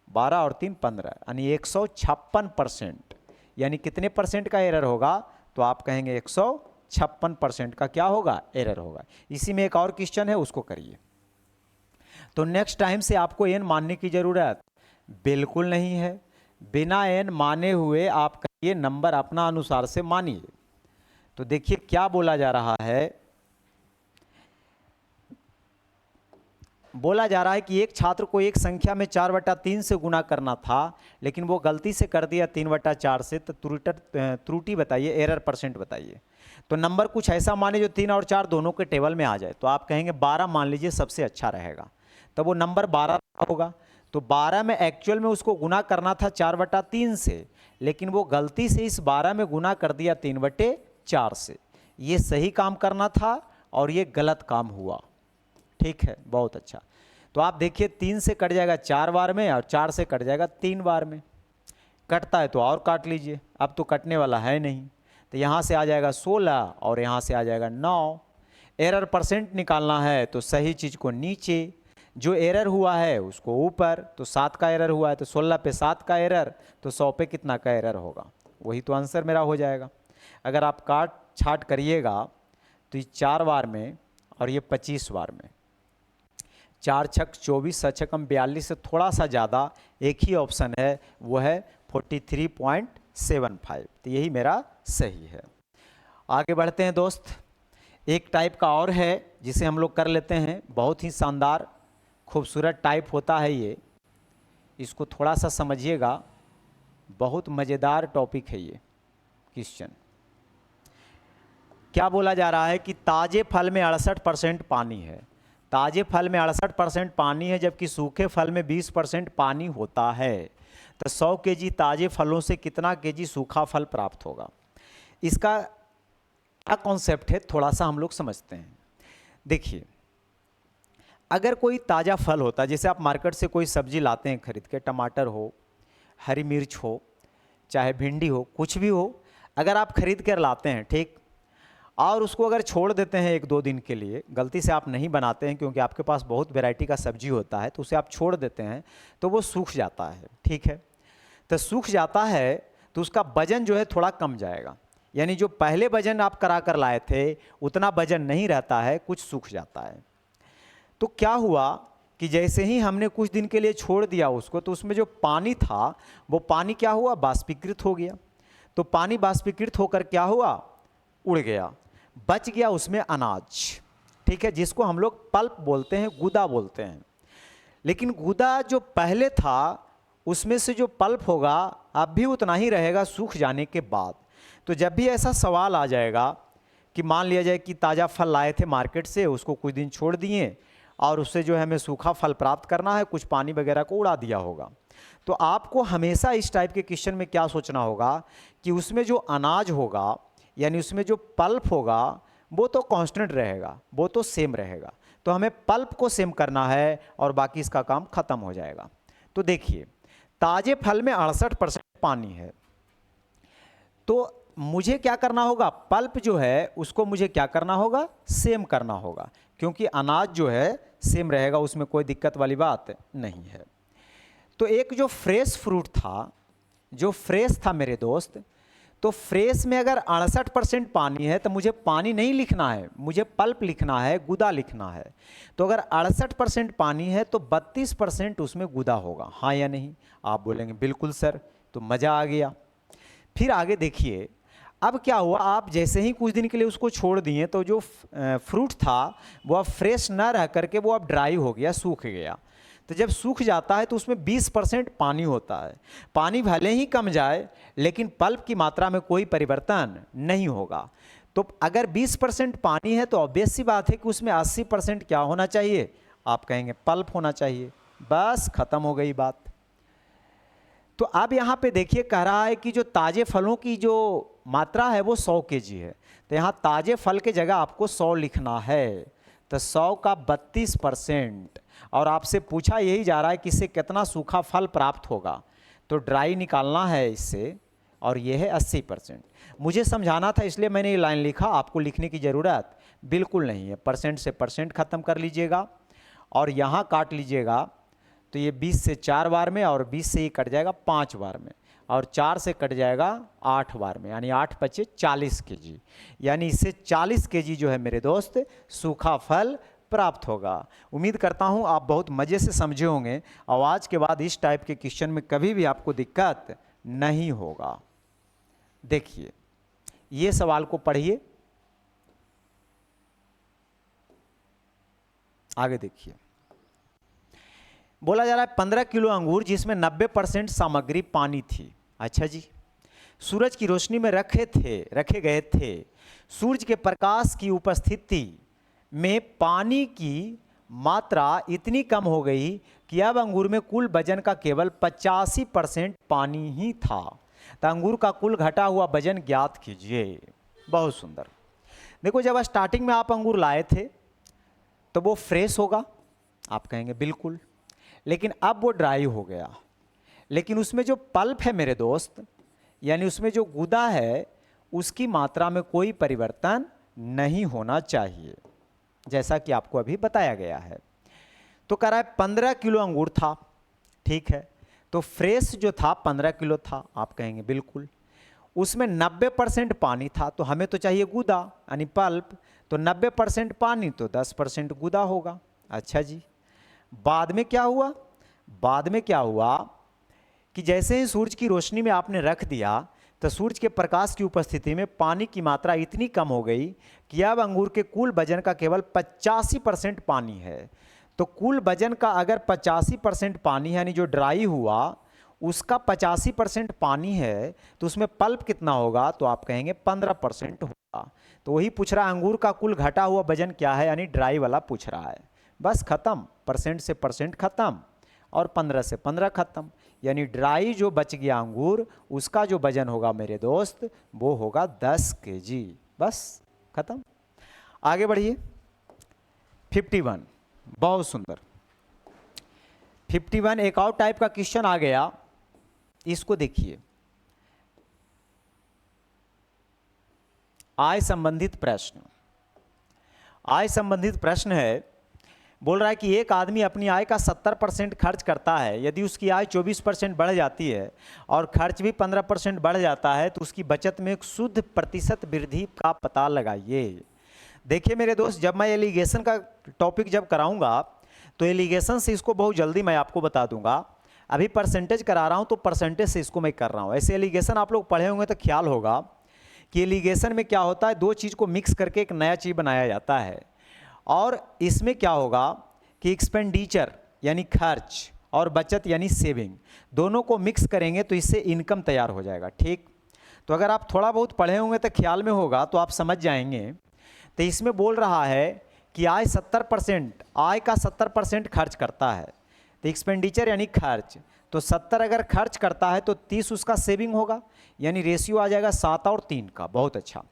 12 और 3 15, यानी 156%। यानी कितने % का एरर होगा? तो आप कहेंगे 156% का क्या होगा? एरर होगा। इसी में एक और क्वेश्चन है, उसको करिए। तो नेक्स्ट टाइम से आपको n मानने की ज़रूरत बिल्कुल नहीं है। बिना n माने हुए आप करिए, नंबर अपना अनुसार से मानिए। तो देखिए क्या बोला जा रहा है बोला जा रहा है कि एक छात्र को एक संख्या में 4/3 से गुना करना था, लेकिन वो गलती से कर दिया 3/4 से। तो त्रुटि बताइए, एरर परसेंट बताइए। तो नंबर कुछ ऐसा माने जो 3 और 4 दोनों के टेबल में आ जाए। तो आप कहेंगे 12 मान लीजिए सबसे अच्छा रहेगा, तब वो नंबर 12 होगा। तो 12 में एक्चुअल में उसको गुना करना था 4/3 से, लेकिन वो गलती से इस 12 में गुना कर दिया 3/4 से। ये सही काम करना था और ये गलत काम हुआ। ठीक है, बहुत अच्छा। तो आप देखिए 3 से कट जाएगा 4 बार में और 4 से कट जाएगा 3 बार में। कटता है तो और काट लीजिए, अब तो कटने वाला है नहीं। तो यहाँ से आ जाएगा 16 और यहाँ से आ जाएगा 9। एरर परसेंट निकालना है तो सही चीज़ को नीचे, जो एरर हुआ है उसको ऊपर। तो 7 का एरर हुआ है तो 16 पे 7 का एरर, तो 100 पे कितना का एरर होगा, वही तो आंसर मेरा हो जाएगा। अगर आप काट छाट करिएगा तो ये 4 बार में और ये 25 बार में, 4 छक 24, 6 छकम 42 से थोड़ा सा ज़्यादा एक ही ऑप्शन है, वो है 43.75। तो यही मेरा सही है। आगे बढ़ते हैं दोस्त। एक टाइप का और है जिसे हम लोग कर लेते हैं, बहुत ही शानदार खूबसूरत टाइप होता है ये। इसको थोड़ा सा समझिएगा, बहुत मज़ेदार टॉपिक है ये क्वेश्चन। क्या बोला जा रहा है कि ताज़े फल में 68% पानी है। ताज़े फल में 68% पानी है, जबकि सूखे फल में 20% पानी होता है। तो 100 केजी ताज़े फलों से कितना केजी सूखा फल प्राप्त होगा। इसका क्या कॉन्सेप्ट है, थोड़ा सा हम लोग समझते हैं। देखिए, अगर कोई ताज़ा फल होता, जैसे आप मार्केट से कोई सब्जी लाते हैं खरीद के, टमाटर हो, हरी मिर्च हो, चाहे भिंडी हो, कुछ भी हो, अगर आप खरीद कर लाते हैं, ठीक, और उसको अगर छोड़ देते हैं 1-2 दिन के लिए, गलती से आप नहीं बनाते हैं क्योंकि आपके पास बहुत वैरायटी का सब्जी होता है, तो उसे आप छोड़ देते हैं तो वो सूख जाता है। ठीक है, तो सूख जाता है तो उसका वजन जो है थोड़ा कम जाएगा, यानी जो पहले वजन आप करा कर लाए थे उतना वजन नहीं रहता है, कुछ सूख जाता है। तो क्या हुआ कि जैसे ही हमने कुछ दिन के लिए छोड़ दिया उसको, तो उसमें जो पानी था वो पानी क्या हुआ, बाष्पीकृत हो गया। तो पानी बाष्पीकृत होकर क्या हुआ, उड़ गया, बच गया उसमें अनाज। ठीक है, जिसको हम लोग पल्प बोलते हैं, गुदा बोलते हैं। लेकिन गुदा जो पहले था उसमें से जो पल्प होगा अब भी उतना ही रहेगा सूख जाने के बाद। तो जब भी ऐसा सवाल आ जाएगा कि मान लिया जाए कि ताज़ा फल लाए थे मार्केट से, उसको कुछ दिन छोड़ दिए और उससे जो है हमें सूखा फल प्राप्त करना है, कुछ पानी वगैरह को उड़ा दिया होगा, तो आपको हमेशा इस टाइप के क्वेश्चन में क्या सोचना होगा कि उसमें जो अनाज होगा, यानी उसमें जो पल्प होगा, वो तो कांस्टेंट रहेगा, वो तो सेम रहेगा। तो हमें पल्प को सेम करना है और बाकी इसका काम खत्म हो जाएगा। तो देखिए, ताजे फल में 68% पानी है, तो मुझे क्या करना होगा, पल्प जो है उसको मुझे क्या करना होगा, सेम करना होगा, क्योंकि अनाज जो है सेम रहेगा, उसमें कोई दिक्कत वाली बात नहीं है। तो एक जो फ्रेश फ्रूट था, जो फ्रेश था मेरे दोस्त, तो फ्रेश में अगर 68% पानी है तो मुझे पानी नहीं लिखना है, मुझे पल्प लिखना है, गुदा लिखना है। तो अगर 68% पानी है तो 32% उसमें गुदा होगा, हाँ या नहीं। आप बोलेंगे बिल्कुल सर, तो मज़ा आ गया। फिर आगे देखिए, अब क्या हुआ, आप जैसे ही कुछ दिन के लिए उसको छोड़ दिए तो जो फ्रूट था वो अब फ्रेश ना रह करके वो अब ड्राई हो गया, सूख गया। तो जब सूख जाता है तो उसमें 20% पानी होता है। पानी भले ही कम जाए लेकिन पल्प की मात्रा में कोई परिवर्तन नहीं होगा। तो अगर 20% पानी है तो ऑब्वियस सी बात है कि उसमें 80% क्या होना चाहिए, आप कहेंगे पल्प होना चाहिए। बस खत्म हो गई बात। तो अब यहाँ पे देखिए, कह रहा है कि जो ताज़े फलों की जो मात्रा है वो 100 केजी है। तो यहाँ ताज़े फल के जगह आपको 100 लिखना है। तो 100 का 32%, और आपसे पूछा यही जा रहा है कि इससे कितना सूखा फल प्राप्त होगा, तो ड्राई निकालना है इससे, और ये है 80%। मुझे समझाना था इसलिए मैंने ये लाइन लिखा, आपको लिखने की ज़रूरत बिल्कुल नहीं है। परसेंट से परसेंट ख़त्म कर लीजिएगा और यहाँ काट लीजिएगा, तो ये 20 से 4 बार में, और 20 से ये कट जाएगा 5 बार में, और 4 से कट जाएगा 8 बार में, यानी 8 बचे 40 केजी। यानी इससे 40 केजी जो है मेरे दोस्त सूखा फल प्राप्त होगा। उम्मीद करता हूँ आप बहुत मज़े से समझे होंगे, और आज के बाद इस टाइप के क्वेश्चन में कभी भी आपको दिक्कत नहीं होगा। देखिए, ये सवाल को पढ़िए, आगे देखिए। बोला जा रहा है 15 किलो अंगूर जिसमें 90% सामग्री पानी थी। अच्छा जी, सूरज की रोशनी में रखे गए थे। सूरज के प्रकाश की उपस्थिति में पानी की मात्रा इतनी कम हो गई कि अब अंगूर में कुल वजन का केवल 85% पानी ही था। तो अंगूर का कुल घटा हुआ वजन ज्ञात कीजिए। बहुत सुंदर। देखो, जब स्टार्टिंग में आप अंगूर लाए थे तो वो फ्रेश होगा, आप कहेंगे बिल्कुल, लेकिन अब वो ड्राई हो गया। लेकिन उसमें जो पल्प है मेरे दोस्त, यानी उसमें जो गुदा है, उसकी मात्रा में कोई परिवर्तन नहीं होना चाहिए, जैसा कि आपको अभी बताया गया है। तो कह रहा है 15 किलो अंगूर था, ठीक है, तो फ्रेश जो था 15 किलो था, आप कहेंगे बिल्कुल। उसमें 90% पानी था, तो हमें तो चाहिए गुदा यानी पल्प, तो 90% पानी तो 10% गुदा होगा। अच्छा जी, बाद में क्या हुआ? बाद में क्या हुआ कि जैसे ही सूरज की रोशनी में आपने रख दिया तो सूरज के प्रकाश की उपस्थिति में पानी की मात्रा इतनी कम हो गई कि अब अंगूर के कुल वजन का केवल 85% पानी है। तो कुल वजन का अगर 85% पानी है, यानी जो ड्राई हुआ उसका 85% पानी है, तो उसमें पल्प कितना होगा? तो आप कहेंगे 15% होगा। तो वही पूछ रहा है, अंगूर का कुल घटा हुआ वजन क्या है, यानी ड्राई वाला पूछ रहा है। बस खत्म, परसेंट से परसेंट खत्म और 15 से 15 खत्म, यानी ड्राई जो बच गया अंगूर, उसका जो वजन होगा मेरे दोस्त वो होगा 10 kg। बस खत्म। आगे बढ़िए। 51, बहुत सुंदर। 51 एक और टाइप का क्वेश्चन आ गया, इसको देखिए। आय संबंधित प्रश्न। आय संबंधित प्रश्न है, बोल रहा है कि एक आदमी अपनी आय का 70% खर्च करता है। यदि उसकी आय 24% बढ़ जाती है और खर्च भी 15% बढ़ जाता है तो उसकी बचत में एक शुद्ध प्रतिशत वृद्धि का पता लगाइए। देखिए मेरे दोस्त, जब मैं एलिगेशन का टॉपिक जब कराऊंगा तो एलिगेशन से इसको बहुत जल्दी मैं आपको बता दूंगा। अभी परसेंटेज करा रहा हूं तो परसेंटेज से इसको मैं कर रहा हूं। ऐसे एलिगेशन आप लोग पढ़े होंगे तो ख्याल होगा कि एलिगेशन में क्या होता है, दो चीज़ को मिक्स करके एक नया चीज़ बनाया जाता है। और इसमें क्या होगा कि एक्सपेंडिचर यानी खर्च और बचत यानी सेविंग, दोनों को मिक्स करेंगे तो इससे इनकम तैयार हो जाएगा। ठीक, तो अगर आप थोड़ा बहुत पढ़े होंगे तो ख्याल में होगा, तो आप समझ जाएंगे। तो इसमें बोल रहा है कि आय 70%, आय का 70% खर्च करता है। तो एक्सपेंडिचर यानी खर्च, तो 70 अगर खर्च करता है तो 30 उसका सेविंग होगा, यानी रेशियो आ जाएगा 7 और 3 का। बहुत अच्छा।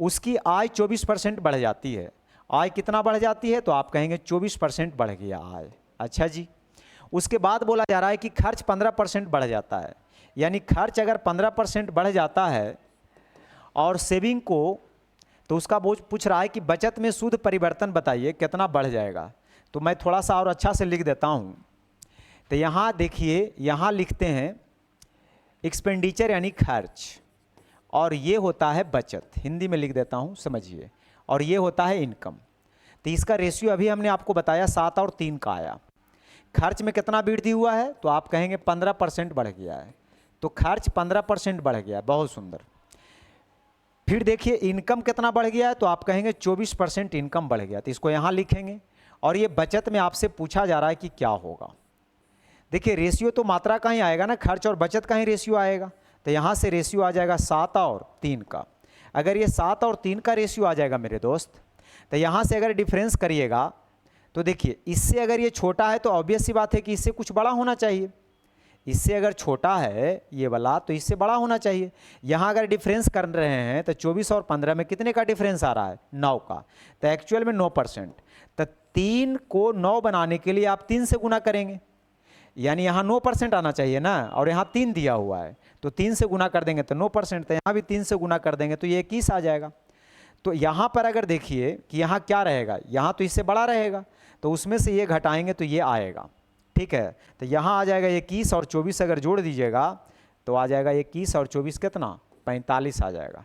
उसकी आय 24% बढ़ जाती है। आय कितना बढ़ जाती है? तो आप कहेंगे 24% बढ़ गया आय। अच्छा जी, उसके बाद बोला जा रहा है कि खर्च 15% बढ़ जाता है, यानी खर्च अगर 15% बढ़ जाता है और सेविंग को, तो उसका बोझ पूछ रहा है कि बचत में शुद्ध परिवर्तन बताइए कितना बढ़ जाएगा। तो मैं थोड़ा सा और अच्छा से लिख देता हूँ। तो यहाँ देखिए, यहाँ लिखते हैं एक्सपेंडिचर यानी खर्च, और ये होता है बचत, हिंदी में लिख देता हूँ समझिए, और ये होता है इनकम। तो इसका रेशियो अभी हमने आपको बताया 7 और 3 का आया। खर्च में कितना वृद्धि हुआ है? तो आप कहेंगे 15% बढ़ गया है। तो खर्च 15% बढ़ गया, बहुत सुंदर। फिर देखिए इनकम कितना बढ़ गया है? तो आप कहेंगे 24% इनकम बढ़ गया। तो इसको यहाँ लिखेंगे, और ये बचत में आपसे पूछा जा रहा है कि क्या होगा। देखिए रेशियो तो मात्रा का ही आएगा ना, खर्च और बचत का ही रेशियो आएगा। तो यहाँ से रेशियो आ जाएगा 7 और 3 का। अगर ये 7 और 3 का रेशियो आ जाएगा मेरे दोस्त, तो यहाँ से अगर डिफरेंस करिएगा तो देखिए इससे अगर ये छोटा है तो ऑब्वियस सी बात है कि इससे कुछ बड़ा होना चाहिए। इससे अगर छोटा है ये वाला तो इससे बड़ा होना चाहिए। यहाँ अगर डिफरेंस कर रहे हैं तो 24 और 15 में कितने का डिफरेंस आ रहा है? 9 का। तो एक्चुअल में 9%। तो 3 को 9 बनाने के लिए आप 3 से गुना करेंगे, यानी यहाँ 9% आना चाहिए ना, और यहाँ 3 दिया हुआ है तो 3 से गुना कर देंगे तो 9%। तो यहाँ भी 3 से गुना कर देंगे तो ये 21 आ जाएगा। तो यहाँ पर अगर देखिए कि यहाँ क्या रहेगा, यहाँ तो इससे बड़ा रहेगा, तो उसमें से ये घटाएंगे तो ये आएगा। ठीक है, तो यहाँ आ जाएगा 21 और 24 अगर जोड़ दीजिएगा तो आ जाएगा 21 और 24 कितना? 45 आ जाएगा।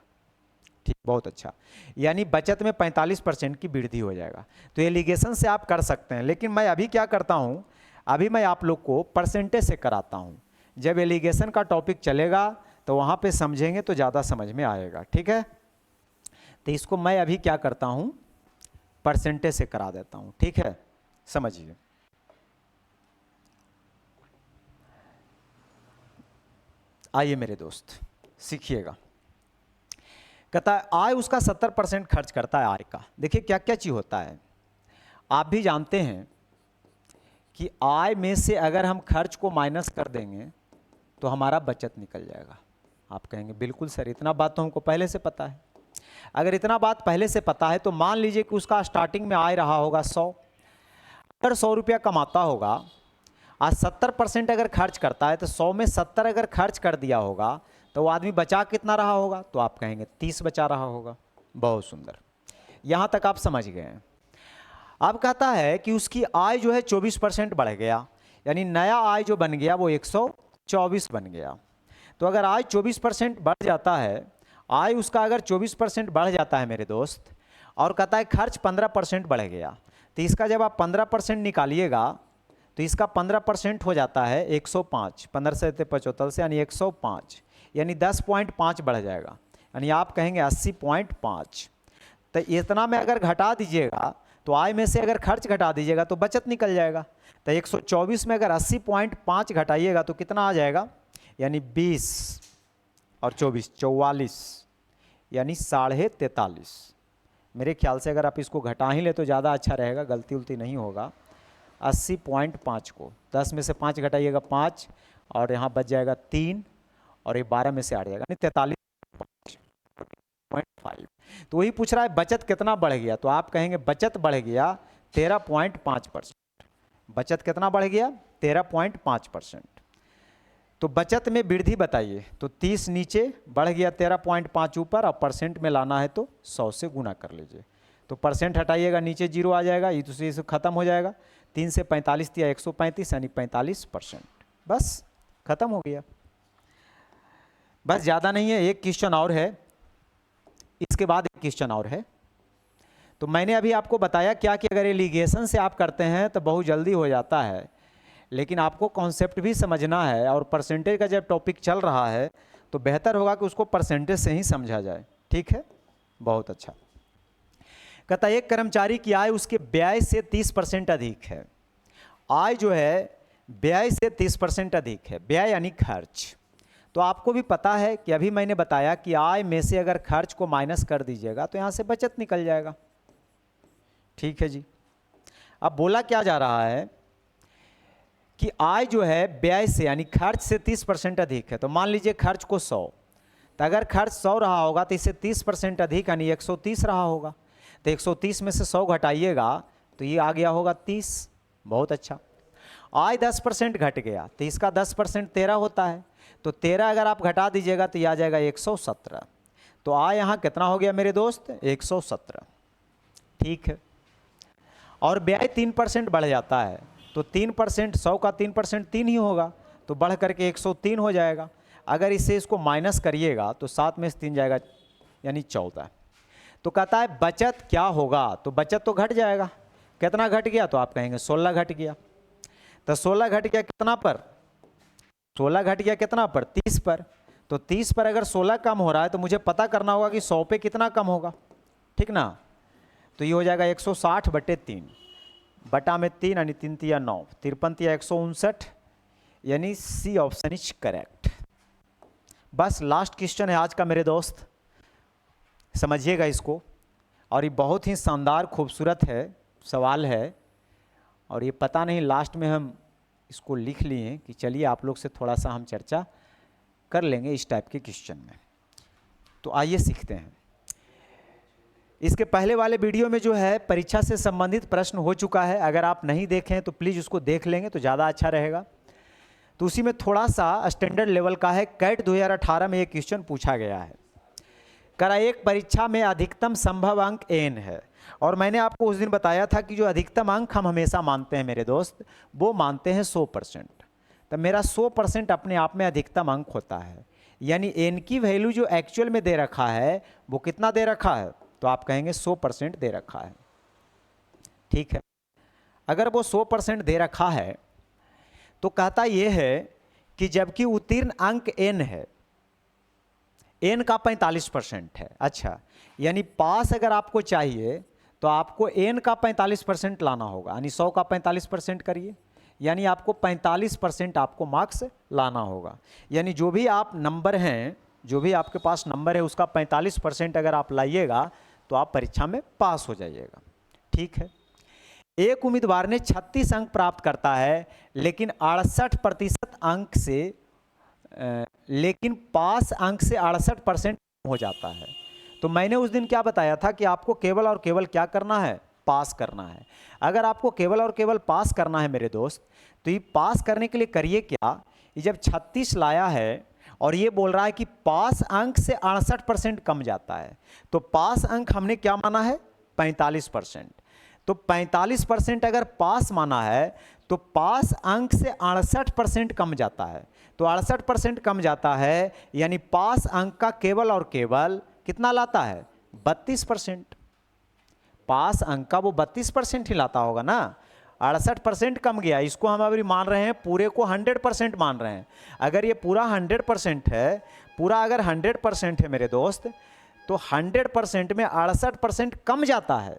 ठीक, बहुत अच्छा। यानी बचत में 45% की वृद्धि हो जाएगा। तो एलिगेशन से आप कर सकते हैं, लेकिन मैं अभी क्या करता हूँ, अभी मैं आप लोग को परसेंटेज से कराता हूँ। जब एलिगेशन का टॉपिक चलेगा तो वहाँ पे समझेंगे तो ज़्यादा समझ में आएगा। ठीक है, तो इसको मैं अभी क्या करता हूँ, परसेंटेज से करा देता हूँ। ठीक है, समझिए। आइए मेरे दोस्त सीखिएगा। कहता है आय उसका 70% खर्च करता है आय का। देखिए क्या क्या चीज़ होता है, आप भी जानते हैं कि आय में से अगर हम खर्च को माइनस कर देंगे तो हमारा बचत निकल जाएगा। आप कहेंगे बिल्कुल सर, इतना बात तो हमको पहले से पता है। अगर इतना बात पहले से पता है तो मान लीजिए कि उसका स्टार्टिंग में आय रहा होगा 100, अगर 100 रुपया कमाता होगा, आज 70% अगर खर्च करता है तो 100 में 70 अगर खर्च कर दिया होगा तो वो आदमी बचा कितना रहा होगा, तो आप कहेंगे 30 बचा रहा होगा। बहुत सुंदर, यहाँ तक आप समझ गए हैं। अब कहता है कि उसकी आय जो है 24% बढ़ गया, यानी नया आय जो बन गया वो 124 बन गया। तो अगर आय 24% बढ़ जाता है, आय उसका अगर 24% बढ़ जाता है मेरे दोस्त, और कहता है खर्च 15% बढ़ गया, तो इसका जब आप 15% निकालिएगा तो इसका 15% हो जाता है 105, 15 से 75 से, यानी 105, यानी 10.5 बढ़ जाएगा, यानी आप कहेंगे 80.5। तो इतना में अगर घटा दीजिएगा तो आय में से अगर खर्च घटा दीजिएगा तो बचत निकल जाएगा। तो 124 में अगर 80.5 घटाइएगा तो कितना आ जाएगा, यानी 20 और 24 44, यानी 43.5। मेरे ख्याल से अगर आप इसको घटा ही ले तो ज़्यादा अच्छा रहेगा, गलती उलती नहीं होगा। 80.5 को 10 में से 5 घटाइएगा 5, और यहाँ बच जाएगा 3, और ये 12 में से आ जाएगा, यानी 43.5। तो वही पूछ रहा है बचत कितना बढ़ गया, तो आप कहेंगे बचत बढ़ गया 13.5%। बचत कितना बढ़ गया, 13.5%। तो बचत में वृद्धि बताइए, तो 30 नीचे बढ़ गया, 13.5 ऊपर, और परसेंट में लाना है तो 100 से गुना कर लीजिए। तो परसेंट हटाइएगा, नीचे 0 आ जाएगा, ये दूसरे से खत्म हो जाएगा। 3 से 45 दिया 135, यानी 45%। बस खत्म हो गया। बस ज़्यादा नहीं है, एक क्वेश्चन और है, इसके बाद एक क्वेश्चन और है। तो मैंने अभी आपको बताया क्या कि अगर एलिगेशन से आप करते हैं तो बहुत जल्दी हो जाता है, लेकिन आपको कॉन्सेप्ट भी समझना है, और परसेंटेज का जब टॉपिक चल रहा है तो बेहतर होगा कि उसको परसेंटेज से ही समझा जाए। ठीक है, बहुत अच्छा। कहता है एक कर्मचारी की आय उसके व्यय से 30% अधिक है। आय जो है व्यय से 30% अधिक है, व्यय यानी खर्च। तो आपको भी पता है कि अभी मैंने बताया कि आय में से अगर खर्च को माइनस कर दीजिएगा तो यहाँ से बचत निकल जाएगा। ठीक है जी। अब बोला क्या जा रहा है कि आय जो है व्यय से यानी खर्च से 30% अधिक है। तो मान लीजिए खर्च को 100, तो अगर खर्च 100 रहा होगा तो इससे 30% अधिक यानी 130 रहा होगा। तो 130 में से 100 घटाइएगा तो ये आ गया होगा 30। बहुत अच्छा। आय 10% घट गया तो इसका 10% 13 होता है, तो 13 अगर आप घटा दीजिएगा तो ये आ जाएगा 117। तो आय यहाँ कितना हो गया मेरे दोस्त, 117। ठीक है। और व्यय 3% बढ़ जाता है, तो 3%, 100 का 3% 3 ही होगा, तो बढ़ करके 103 हो जाएगा। अगर इसे इसको माइनस करिएगा तो 7 में से 3 जाएगा, यानी 14। तो कहता है बचत क्या होगा, तो बचत तो घट जाएगा। कितना घट गया, तो आप कहेंगे 16 घट गया। तो 16 घट गया कितना पर, 16 घट गया कितना पर, 30 पर। तो 30 पर अगर 16 कम हो रहा है तो मुझे पता करना होगा कि 100 पे कितना कम होगा। ठीक ना। तो ये हो जाएगा 160/3, बटा में 3 यानी 3 तिया 9, 53 तिया 159, यानी सी ऑप्शन इज करेक्ट। बस लास्ट क्वेश्चन है आज का मेरे दोस्त, समझिएगा इसको। और ये बहुत ही शानदार खूबसूरत है सवाल है, और ये पता नहीं लास्ट में हम इसको लिख लिए कि चलिए आप लोग से थोड़ा सा हम चर्चा कर लेंगे इस टाइप के क्वेश्चन में। तो आइए सीखते हैं। इसके पहले वाले वीडियो में जो है परीक्षा से संबंधित प्रश्न हो चुका है, अगर आप नहीं देखें तो प्लीज़ उसको देख लेंगे तो ज़्यादा अच्छा रहेगा। तो उसी में थोड़ा सा स्टैंडर्ड लेवल का है। कैट 2018 में एक क्वेश्चन पूछा गया है, करा एक परीक्षा में अधिकतम संभव अंक n है, और मैंने आपको उस दिन बताया था कि जो अधिकतम अंक हम हमेशा मानते हैं मेरे दोस्त, वो मानते हैं 100%। तो मेरा 100% अपने आप में अधिकतम अंक होता है, यानी n की वैल्यू जो एक्चुअल में दे रखा है वो कितना दे रखा है, तो आप कहेंगे 100% दे रखा है। ठीक है। अगर वो 100% दे रखा है तो कहता ये है कि जबकि उत्तीर्ण अंक n है, n का 45% है। अच्छा, यानी पास अगर आपको चाहिए तो आपको n का 45% लाना होगा, यानी 100 का 45% करिए, यानी आपको 45% आपको मार्क्स लाना होगा। यानी जो भी आप नंबर हैं, जो भी आपके पास नंबर है उसका 45% अगर आप लाइएगा तो आप परीक्षा में पास हो जाइएगा। ठीक है। एक उम्मीदवार ने 36 अंक प्राप्त करता है लेकिन 68% अंक से लेकिन पास अंक से 68% हो जाता है। तो मैंने उस दिन क्या बताया था कि आपको केवल और केवल क्या करना है, पास करना है। अगर आपको केवल और केवल पास करना है मेरे दोस्त, तो ये पास करने के लिए करिए क्या, ये जब 36 लाया है और ये बोल रहा है कि पास अंक से 68% कम जाता है, तो पास अंक हमने क्या माना है, 45%। तो 45% अगर पास माना है तो पास अंक से 68% कम जाता है। तो 68% कम जाता है यानी पास अंक का केवल और केवल कितना लाता है, 32%। पास अंक का वो 32% ही लाता होगा ना। 68% कम गया, इसको हम अभी मान रहे हैं पूरे को 100% मान रहे हैं। अगर ये पूरा 100% है, पूरा अगर 100% है मेरे दोस्त, तो 100% में 68% कम जाता है,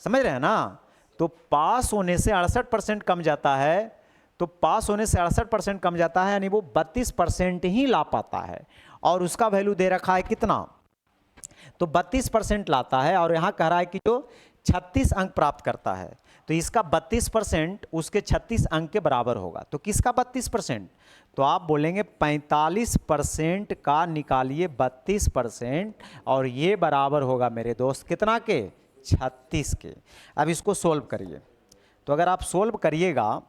समझ रहे हैं ना। तो पास होने से 68% कम जाता है, तो पास होने से 68% कम जाता है यानी वो 32% ही ला पाता है। और उसका वैल्यू दे रखा है कितना, तो 32% लाता है। और यहाँ कह रहा है कि जो 36 अंक प्राप्त करता है, तो इसका 32% उसके 36 अंक के बराबर होगा। तो किसका 32%, तो आप बोलेंगे 45% का निकालिए 32%, और ये बराबर होगा मेरे दोस्त कितना के, 36 के। अब इसको सोल्व करिए। तो अगर आप सोल्व करिएगा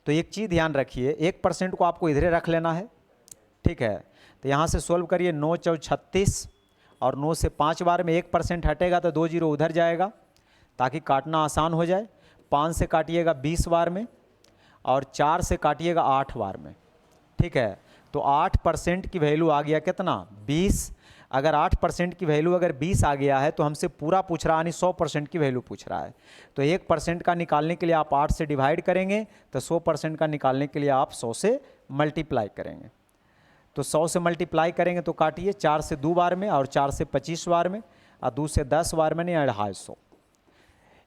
तो एक चीज़ ध्यान रखिए, 1% को आपको इधरे रख लेना है, ठीक है। तो यहाँ से सोल्व करिए, 9 चौक 36, और 9 से 5 बार में 1% हटेगा तो 2 जीरो उधर जाएगा ताकि काटना आसान हो जाए। 5 से काटिएगा 20 बार में, और 4 से काटिएगा 8 बार में, ठीक है। तो 8% की वैल्यू आ गया कितना, 20। अगर 8% की वैल्यू अगर 20 आ गया है तो हमसे पूरा पूछ रहा है, यानी 100% की वैल्यू पूछ रहा है। तो 1% का निकालने के लिए आप 8 से डिवाइड करेंगे, तो 100% का निकालने के लिए आप 100 से मल्टीप्लाई करेंगे। तो 100 से मल्टीप्लाई करेंगे तो काटिए, 4 से 2 बार में, और 4 से 25 बार में, और 2 से 10 बार में, नहीं 250।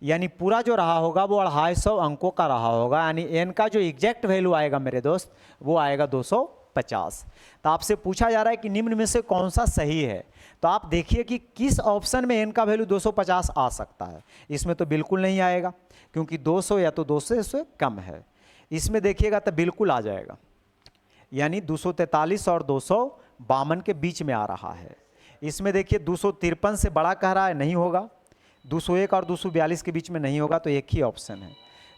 यानी पूरा जो रहा होगा वो 250 अंकों का रहा होगा। यानी एन का जो एग्जैक्ट वैल्यू आएगा मेरे दोस्त, वो आएगा 250। तो आपसे पूछा जा रहा है कि निम्न में से कौन सा सही है। तो आप देखिए कि किस ऑप्शन में एन का वैल्यू 250 आ सकता है। इसमें तो बिल्कुल नहीं आएगा, क्योंकि 200 या तो 200 से कम है। इसमें देखिएगा तो बिल्कुल आ जाएगा, यानी 243 और 252 के बीच में आ रहा है। इसमें देखिए 253 से बड़ा कह रहा है, नहीं होगा। 201 और 242 के बीच में नहीं होगा, तो एक ही ऑप्शन है।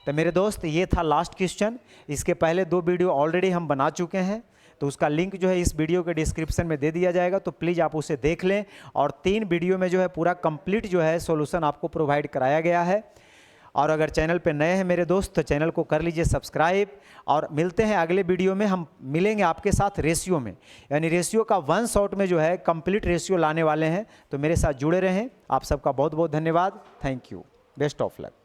तो मेरे दोस्त ये था लास्ट क्वेश्चन। इसके पहले 2 वीडियो ऑलरेडी हम बना चुके हैं, तो उसका लिंक जो है इस वीडियो के डिस्क्रिप्शन में दे दिया जाएगा, तो प्लीज़ आप उसे देख लें। और 3 वीडियो में जो है पूरा कंप्लीट जो है सॉल्यूशन आपको प्रोवाइड कराया गया है। और अगर चैनल पे नए हैं मेरे दोस्त तो चैनल को कर लीजिए सब्सक्राइब। और मिलते हैं अगले वीडियो में, हम मिलेंगे आपके साथ रेशियो में, यानी रेशियो का 1 शॉट में जो है कंप्लीट रेशियो लाने वाले हैं। तो मेरे साथ जुड़े रहें। आप सबका बहुत बहुत धन्यवाद। Thank you. Best of luck.